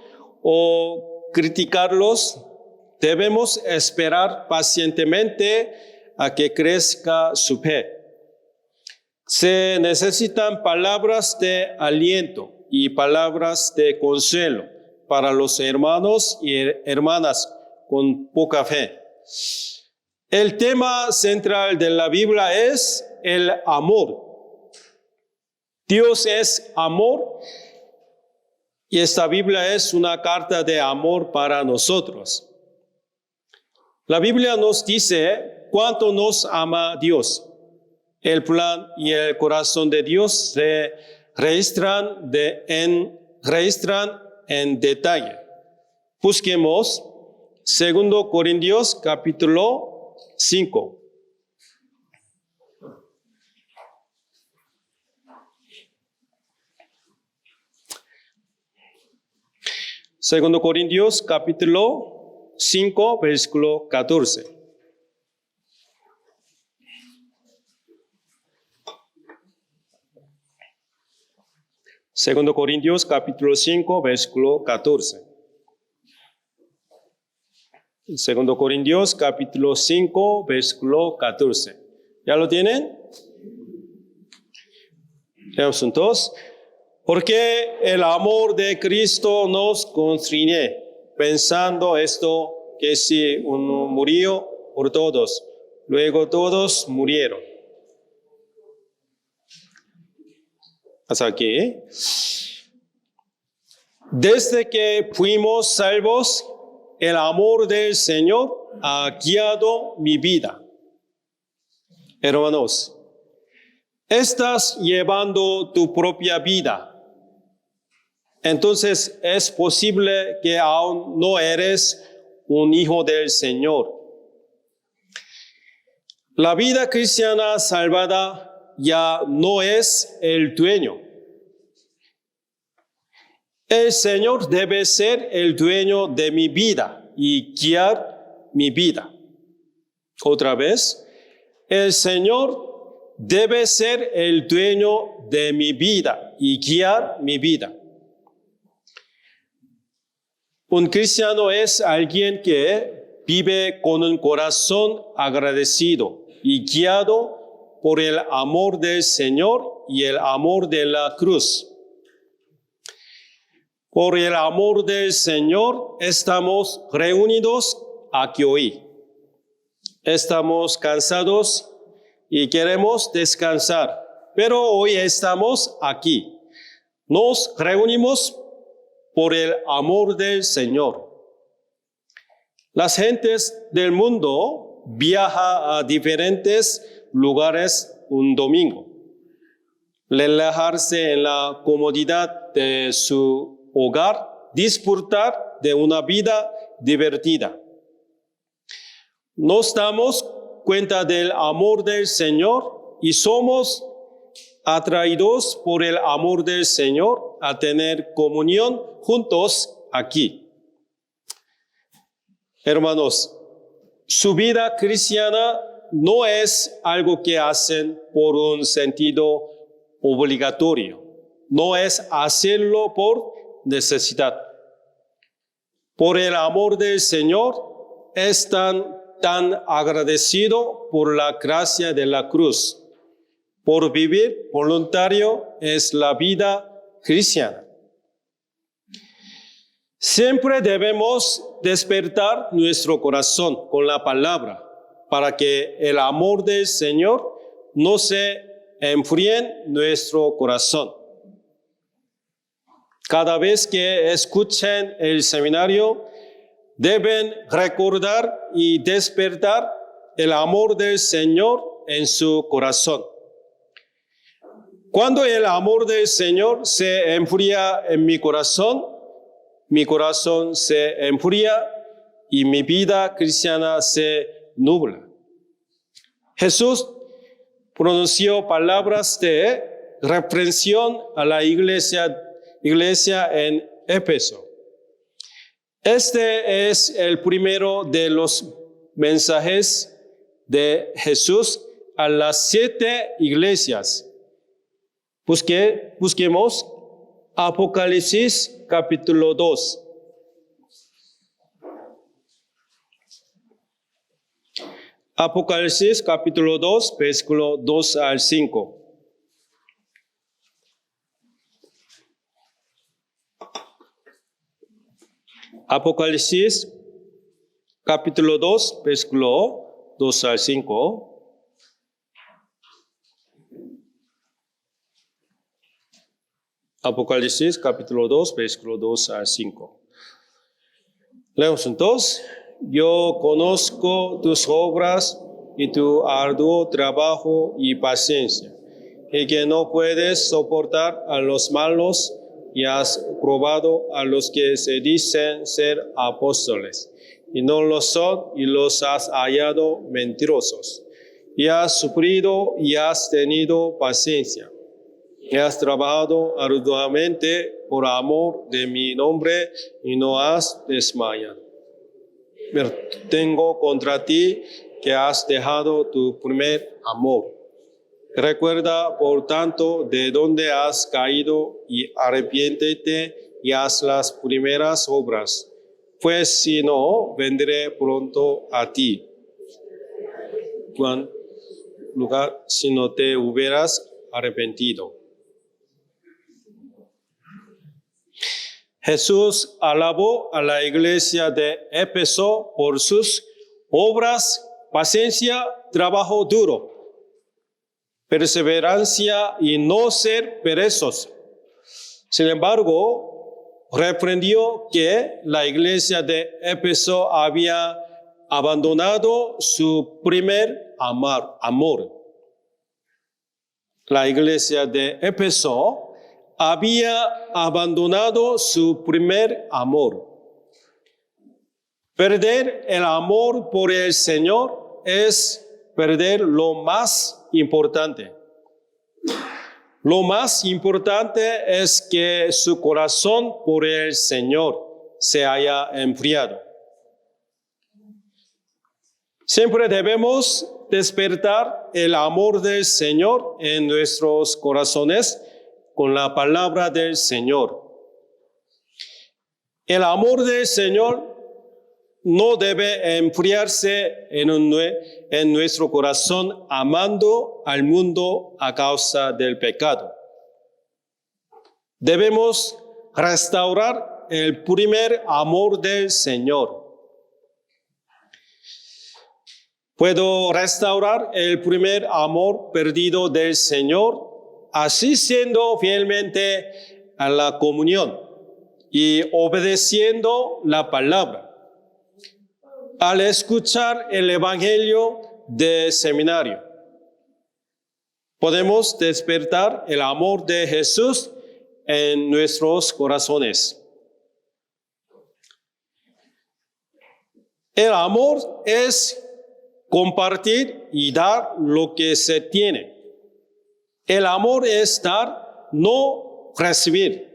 o criticarlos, debemos esperar pacientemente a que crezca su fe. Se necesitan palabras de aliento y palabras de consuelo para los hermanos y hermanas con poca fe. El tema central de la Biblia es el amor. Dios es amor. Y esta Biblia es una carta de amor para nosotros. La Biblia nos dice cuánto nos ama Dios. El plan y el corazón de Dios se registran en detalle. Busquemos 2 Corintios capítulo 5. Segundo Corintios capítulo 5, versículo 14. Segundo Corintios capítulo 5, versículo 14. Segundo Corintios capítulo 5, versículo 14. ¿Ya lo tienen? Leamos juntos. Porque el amor de Cristo nos constriñe, pensando esto, que si uno murió por todos, luego todos murieron. Hasta aquí. Desde que fuimos salvos, el amor del Señor ha guiado mi vida. Hermanos, estás llevando tu propia vida. Entonces es posible que aún no eres un hijo del Señor. La vida cristiana salvada ya no es el dueño. El Señor debe ser el dueño de mi vida y guiar mi vida. Otra vez, el Señor debe ser el dueño de mi vida y guiar mi vida. Un cristiano es alguien que vive con un corazón agradecido y guiado por el amor del Señor y el amor de la cruz. Por el amor del Señor estamos reunidos aquí hoy. Estamos cansados y queremos descansar, pero hoy estamos aquí. Nos reunimos por el amor del Señor. Las gentes del mundo viajan a diferentes lugares un domingo. Relajarse en la comodidad de su hogar, disfrutar de una vida divertida. Nos damos cuenta del amor del Señor y somos atraídos por el amor del Señor a tener comunión juntos aquí. Hermanos, su vida cristiana no es algo que hacen por un sentido obligatorio. No es hacerlo por necesidad. Por el amor del Señor están tan agradecido por la gracia de la cruz. Por vivir voluntario es la vida cristiana. Siempre debemos despertar nuestro corazón con la palabra para que el amor del Señor no se enfríe en nuestro corazón. Cada vez que escuchen el seminario, deben recordar y despertar el amor del Señor en su corazón. Cuando el amor del Señor se enfría en mi corazón se enfría y mi vida cristiana se nubla. Jesús pronunció palabras de reprensión a la iglesia en Éfeso. Este es el primero de los mensajes de Jesús a las 7 iglesias. Busquemos Apocalipsis capítulo 2. Apocalipsis capítulo 2, versículo 2 al 5. Apocalipsis capítulo 2, versículo 2 al 5. Apocalipsis capítulo 2, versículo 2 al 5. Leemos entonces. Yo conozco tus obras y tu arduo trabajo y paciencia, y que no puedes soportar a los malos, y has probado a los que se dicen ser apóstoles, y no lo son, y los has hallado mentirosos. Y has sufrido y has tenido paciencia, y has trabajado arduamente por amor de mi nombre, y no has desmayado. Pero tengo contra ti que has dejado tu primer amor. Recuerda, por tanto, de dónde has caído y arrepiéntete y haz las primeras obras, pues si no, vendré pronto a ti. Lugar, si no te hubieras arrepentido. Jesús alabó a la iglesia de Éfeso por sus obras, paciencia, trabajo duro, perseverancia y no ser perezosos. Sin embargo, reprendió que la iglesia de Éfeso había abandonado su primer amor. La iglesia de Éfeso había abandonado su primer amor. Perder el amor por el Señor es perder lo más importante. Lo más importante es que su corazón por el Señor se haya enfriado. Siempre debemos despertar el amor del Señor en nuestros corazones con la palabra del Señor. El amor del Señor no debe enfriarse en nuestro corazón amando al mundo a causa del pecado. Debemos restaurar el primer amor del Señor. Puedo restaurar el primer amor perdido del Señor asistiendo fielmente a la comunión y obedeciendo la palabra. Al escuchar el evangelio del seminario, podemos despertar el amor de Jesús en nuestros corazones. El amor es compartir y dar lo que se tiene. El amor es dar, no recibir.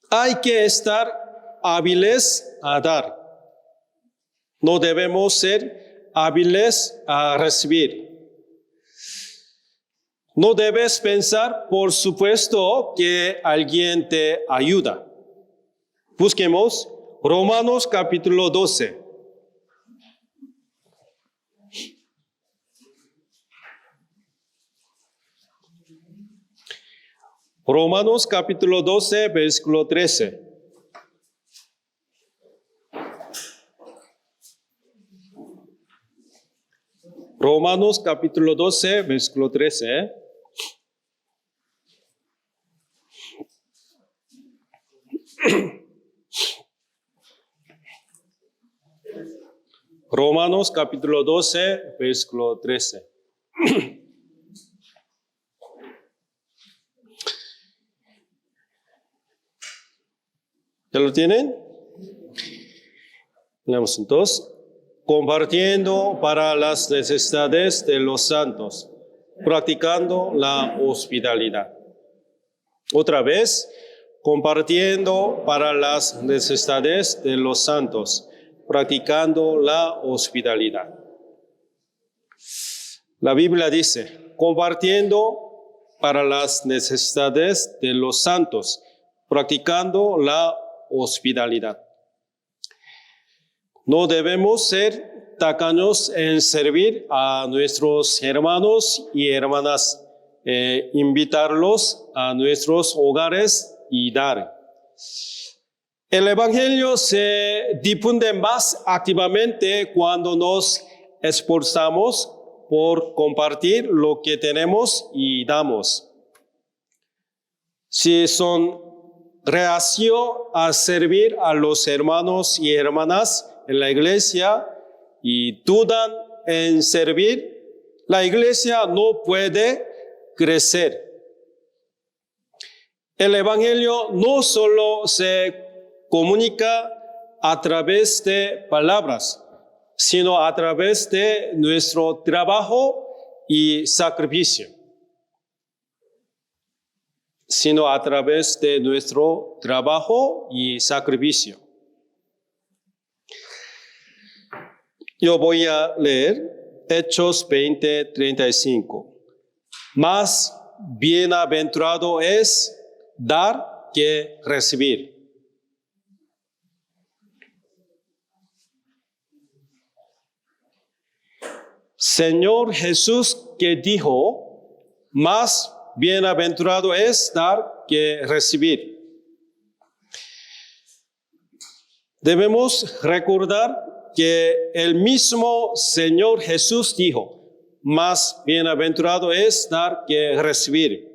Hay que estar hábiles a dar. No debemos ser hábiles a recibir. No debes pensar, por supuesto, que alguien te ayuda. Busquemos Romanos capítulo 12. Romanos capítulo 12, versículo 13. Romanos capítulo 12, versículo 13. Romanos capítulo 12, versículo 13. ¿Ya lo tienen? Leemos entonces. Compartiendo para las necesidades de los santos, practicando la hospitalidad. Otra vez, compartiendo para las necesidades de los santos, practicando la hospitalidad. La Biblia dice, compartiendo para las necesidades de los santos, practicando la hospitalidad. No debemos ser tacaños en servir a nuestros hermanos y hermanas, invitarlos a nuestros hogares y dar. El Evangelio se difunde más activamente cuando nos esforzamos por compartir lo que tenemos y damos. Si son reacio a servir a los hermanos y hermanas en la iglesia y dudan en servir, la iglesia no puede crecer. El Evangelio no solo se comunica a través de palabras, sino a través de nuestro trabajo y sacrificio. Yo voy a leer Hechos 20:35. Más bienaventurado es dar que recibir. Señor Jesús que dijo, más bienaventurado es dar que recibir. Debemos recordar que el mismo Señor Jesús dijo, más bienaventurado es dar que recibir.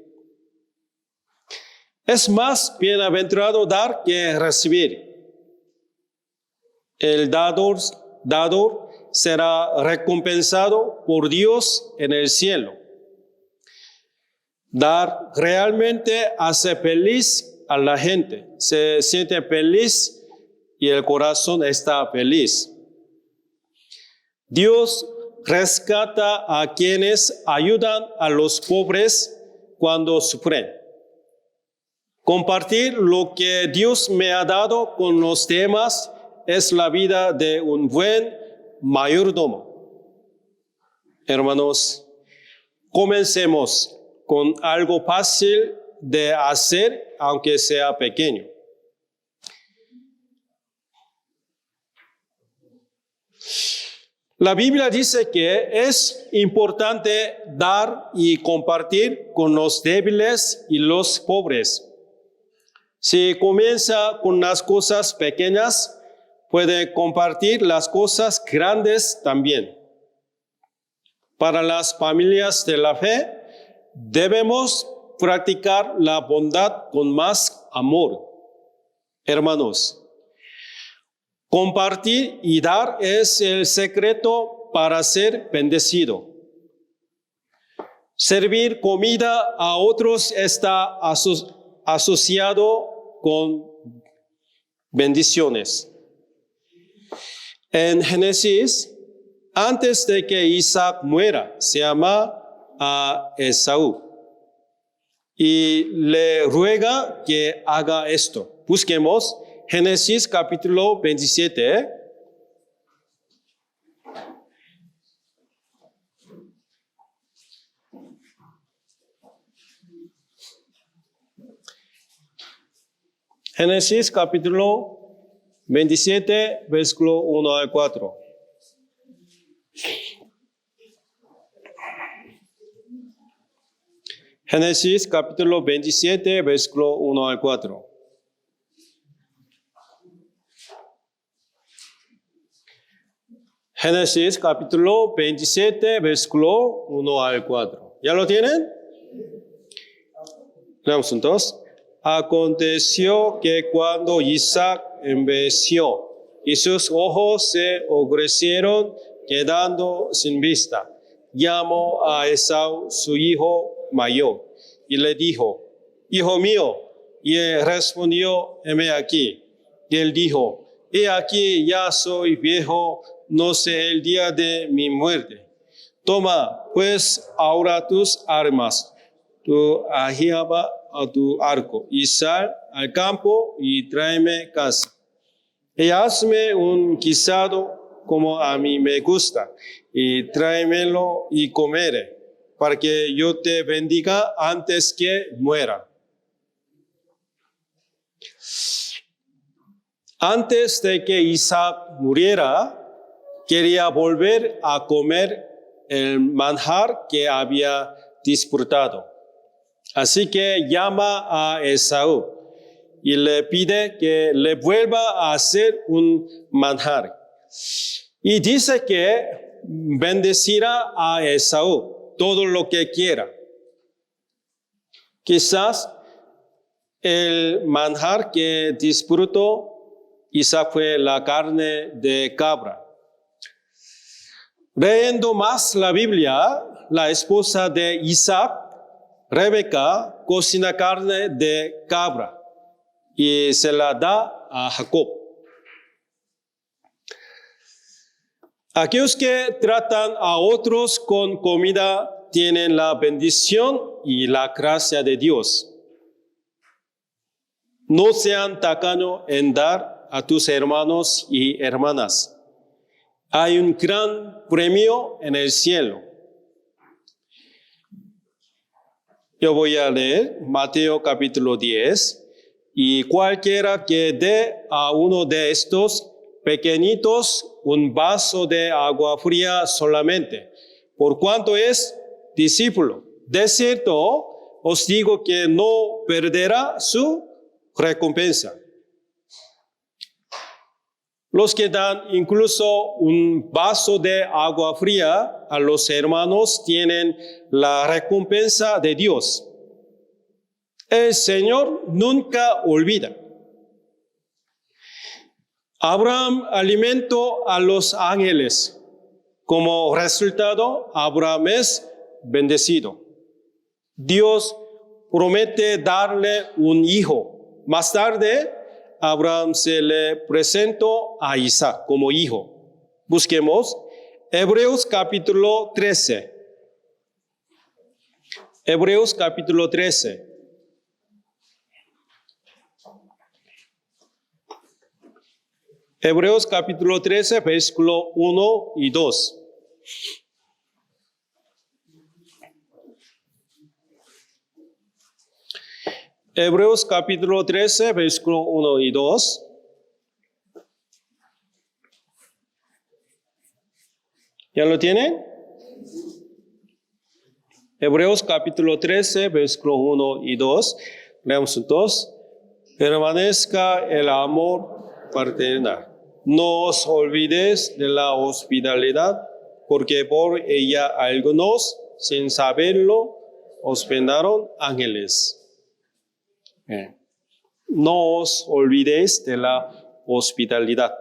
Es más bienaventurado dar que recibir. El dador será recompensado por Dios en el cielo. Dar realmente hace feliz a la gente. Se siente feliz y el corazón está feliz. Dios rescata a quienes ayudan a los pobres cuando sufren. Compartir lo que Dios me ha dado con los demás es la vida de un buen mayordomo. Hermanos, comencemos con algo fácil de hacer, aunque sea pequeño. La Biblia dice que es importante dar y compartir con los débiles y los pobres. Si comienza con las cosas pequeñas, puede compartir las cosas grandes también. Para las familias de la fe, debemos practicar la bondad con más amor. Hermanos, compartir y dar es el secreto para ser bendecido. Servir comida a otros está asociado con bendiciones. En Génesis, antes de que Isaac muera, se llama a Esaú y le ruega que haga esto. Busquemos Génesis capítulo 27. Génesis capítulo 27, versículo 1 al 4. Génesis capítulo 27, versículo 1 al 4. Génesis capítulo 27, versículo 1 al 4. ¿Ya lo tienen? Leamos juntos. Aconteció que cuando Isaac envejeció y sus ojos se oscurecieron, quedando sin vista, llamó a Esaú, su hijo mayor, y le dijo: Hijo mío. Y él respondió: heme aquí. Y él dijo: he aquí, ya soy viejo, no sé el día de mi muerte. Toma pues ahora tus armas, tu aljaba a tu arco, y sal al campo y tráeme casa. Y hazme un guisado como a mí me gusta, y tráemelo y comeré, para que yo te bendiga antes que muera. Antes de que Isaac muriera, quería volver a comer el manjar que había disfrutado. Así que llama a Esaú y le pide que le vuelva a hacer un manjar. Y dice que bendecirá a Esaú todo lo que quiera. Quizás el manjar que disfrutó Isaac fue la carne de cabra. Leyendo más la Biblia, la esposa de Isaac, Rebeca, cocina carne de cabra y se la da a Jacob. Aquellos que tratan a otros con comida tienen la bendición y la gracia de Dios. No sean tacaños en dar a tus hermanos y hermanas. Hay un gran premio en el cielo. Yo voy a leer Mateo capítulo 10. Y cualquiera que dé a uno de estos pequeñitos un vaso de agua fría solamente, por cuanto es discípulo, de cierto os digo que no perderá su recompensa. Los que dan incluso un vaso de agua fría a los hermanos tienen la recompensa de Dios. El Señor nunca olvida. Abraham alimentó a los ángeles. Como resultado, Abraham es bendecido. Dios promete darle un hijo. Más tarde, Abraham se le presentó a Isaac como hijo. Busquemos Hebreos capítulo 13. Hebreos capítulo 13. Hebreos capítulo 13, versículo 1 y 2. Hebreos capítulo 13, versículo 1 y 2. ¿Ya lo tienen? Hebreos capítulo 13, versículo 1 y 2. Leamos juntos. Permanezca el amor fraternal. No os olvidéis de la hospitalidad, porque por ella algunos, sin saberlo, hospedaron ángeles. No os olvidéis de la hospitalidad.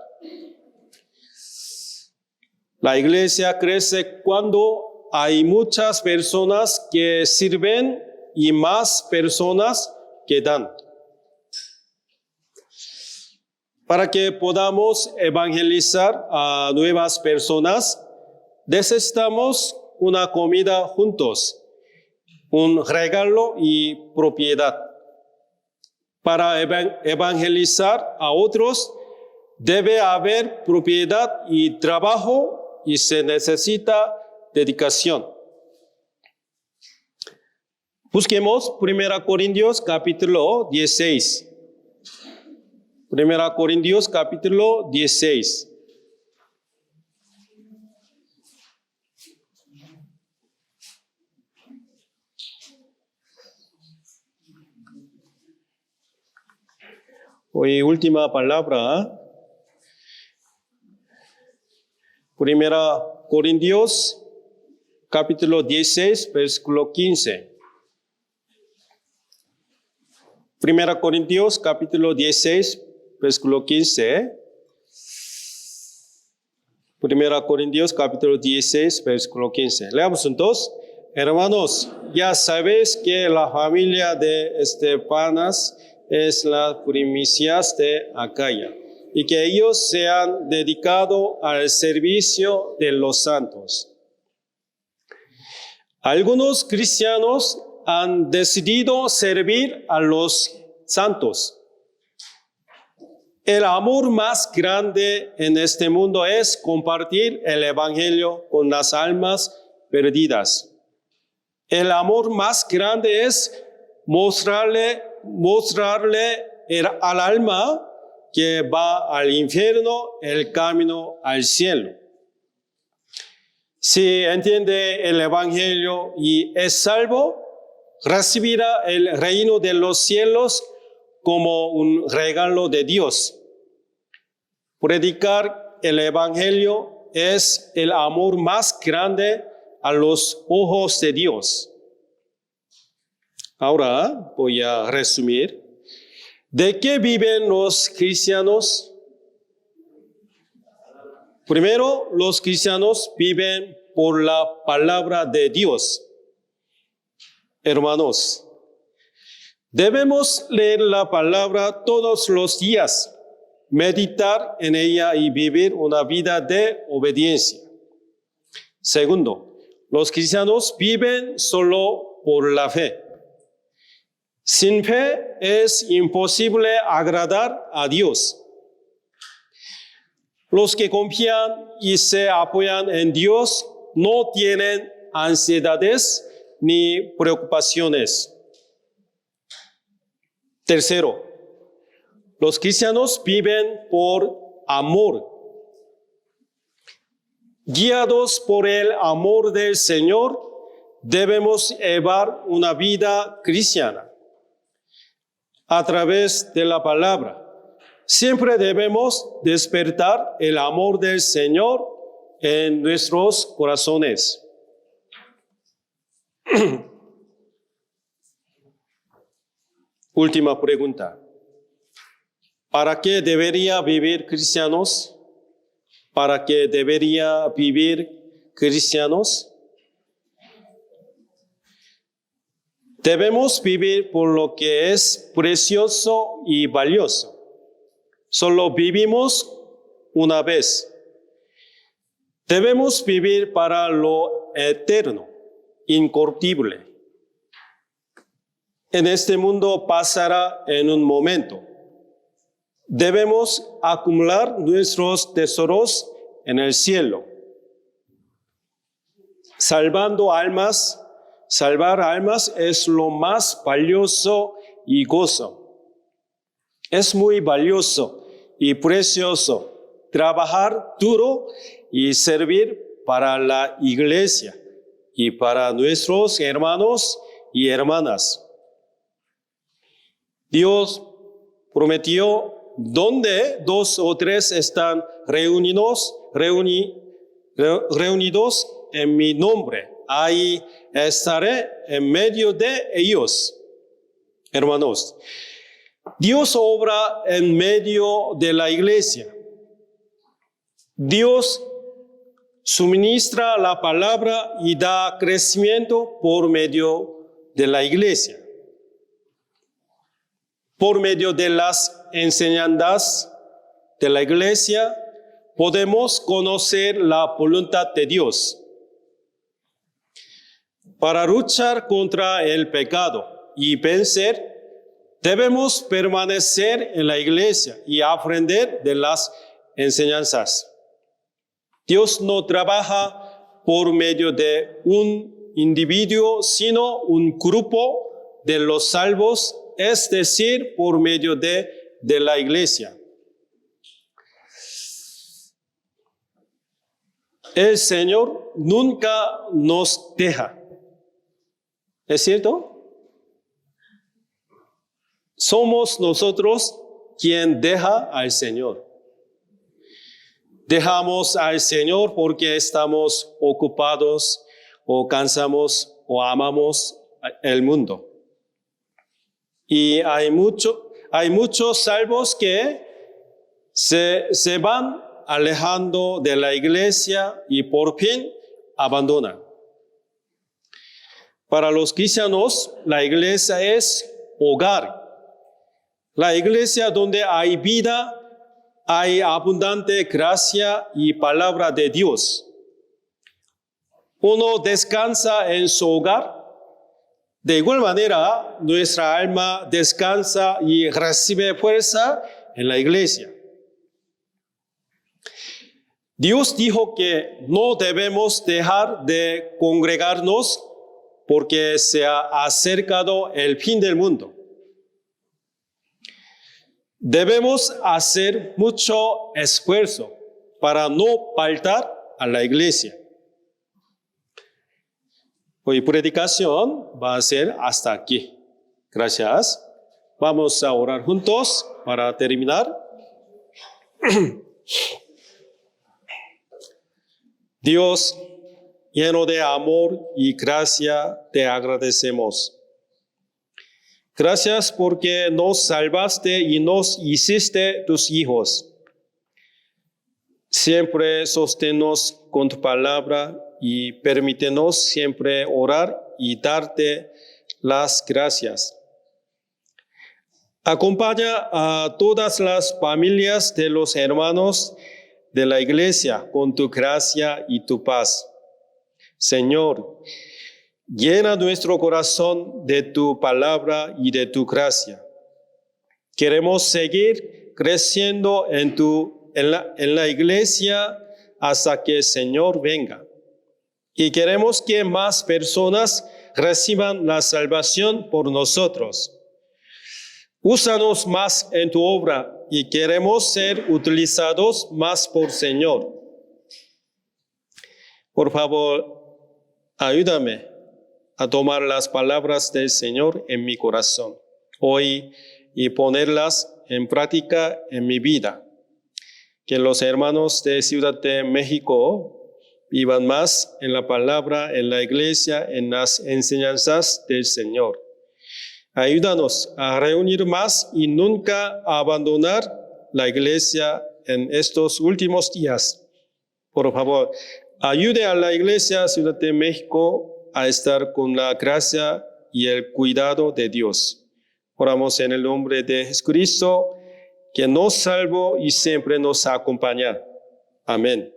La iglesia crece cuando hay muchas personas que sirven y más personas que dan. Para que podamos evangelizar a nuevas personas, necesitamos una comida juntos, un regalo y propiedad. Para evangelizar a otros, debe haber propiedad y trabajo y se necesita dedicación. Busquemos 1 Corintios capítulo 16. 1 Corintios capítulo 16. Hoy última palabra. Primera Corintios, capítulo 16, versículo 15. Primera Corintios, capítulo 16, versículo 15. Primera Corintios, capítulo 16, versículo 15. Leamos juntos. Hermanos, ya sabéis que la familia de Estefanas es las primicias de Acaya, y que ellos se han dedicado al servicio de los santos. Algunos cristianos han decidido servir a los santos. El amor más grande en este mundo es compartir el evangelio con las almas perdidas. El amor más grande es mostrarle al alma que va al infierno el camino al cielo. Si entiende el evangelio y es salvo, recibirá el reino de los cielos como un regalo de Dios. Predicar el evangelio es el amor más grande a los ojos de Dios. Ahora voy a resumir. ¿De qué viven los cristianos? Primero, los cristianos viven por la palabra de Dios. Hermanos, debemos leer la palabra todos los días, meditar en ella y vivir una vida de obediencia. Segundo, los cristianos viven solo por la fe. Sin fe es imposible agradar a Dios. Los que confían y se apoyan en Dios no tienen ansiedades ni preocupaciones. Tercero, los cristianos viven por amor. Guiados por el amor del Señor, debemos llevar una vida cristiana a través de la palabra. Siempre debemos despertar el amor del Señor en nuestros corazones. Última pregunta. ¿Para qué debería vivir cristianos? ¿Para qué debería vivir cristianos? Debemos vivir por lo que es precioso y valioso. Solo vivimos una vez. Debemos vivir para lo eterno, incorruptible. En este mundo pasará en un momento. Debemos acumular nuestros tesoros en el cielo. Salvar almas es lo más valioso y gozo. Es muy valioso y precioso trabajar duro y servir para la iglesia y para nuestros hermanos y hermanas. Dios prometió: donde 2 o 3 están reunidos en mi nombre, ahí estaré en medio de ellos. Hermanos, Dios obra en medio de la iglesia. Dios suministra la palabra y da crecimiento por medio de la iglesia. Por medio de las enseñanzas de la iglesia, podemos conocer la voluntad de Dios. Para luchar contra el pecado y vencer, debemos permanecer en la iglesia y aprender de las enseñanzas. Dios no trabaja por medio de un individuo, sino un grupo de los salvos, es decir, por medio de la iglesia. El Señor nunca nos deja. ¿Es cierto? Somos nosotros quien deja al Señor. dejamos al Señor porque estamos ocupados o cansamos o amamos el mundo. Y hay muchos salvos que se van alejando de la iglesia y por fin abandonan. Para los cristianos, la iglesia es hogar. La iglesia donde hay vida, hay abundante gracia y palabra de Dios. Uno descansa en su hogar. De igual manera, nuestra alma descansa y recibe fuerza en la iglesia. Dios dijo que no debemos dejar de congregarnos porque se ha acercado el fin del mundo. Debemos hacer mucho esfuerzo para no faltar a la iglesia. Hoy predicación va a ser hasta aquí. Gracias. Vamos a orar juntos para terminar. Dios, lleno de amor y gracia, te agradecemos. Gracias porque nos salvaste y nos hiciste tus hijos. Siempre sosténnos con tu palabra y permítenos siempre orar y darte las gracias. Acompaña a todas las familias de los hermanos de la iglesia con tu gracia y tu paz. Señor, llena nuestro corazón de tu palabra y de tu gracia. Queremos seguir creciendo en la iglesia hasta que el Señor venga. Y queremos que más personas reciban la salvación por nosotros. Úsanos más en tu obra y queremos ser utilizados más por Señor. Por favor, ayúdame a tomar las palabras del Señor en mi corazón hoy y ponerlas en práctica en mi vida. Que los hermanos de Ciudad de México vivan más en la palabra, en la iglesia, en las enseñanzas del Señor. Ayúdanos a reunir más y nunca a abandonar la iglesia en estos últimos días. Por favor, ayude a la iglesia Ciudad de México a estar con la gracia y el cuidado de Dios. Oramos en el nombre de Jesucristo, que nos salvó y siempre nos acompaña. Amén.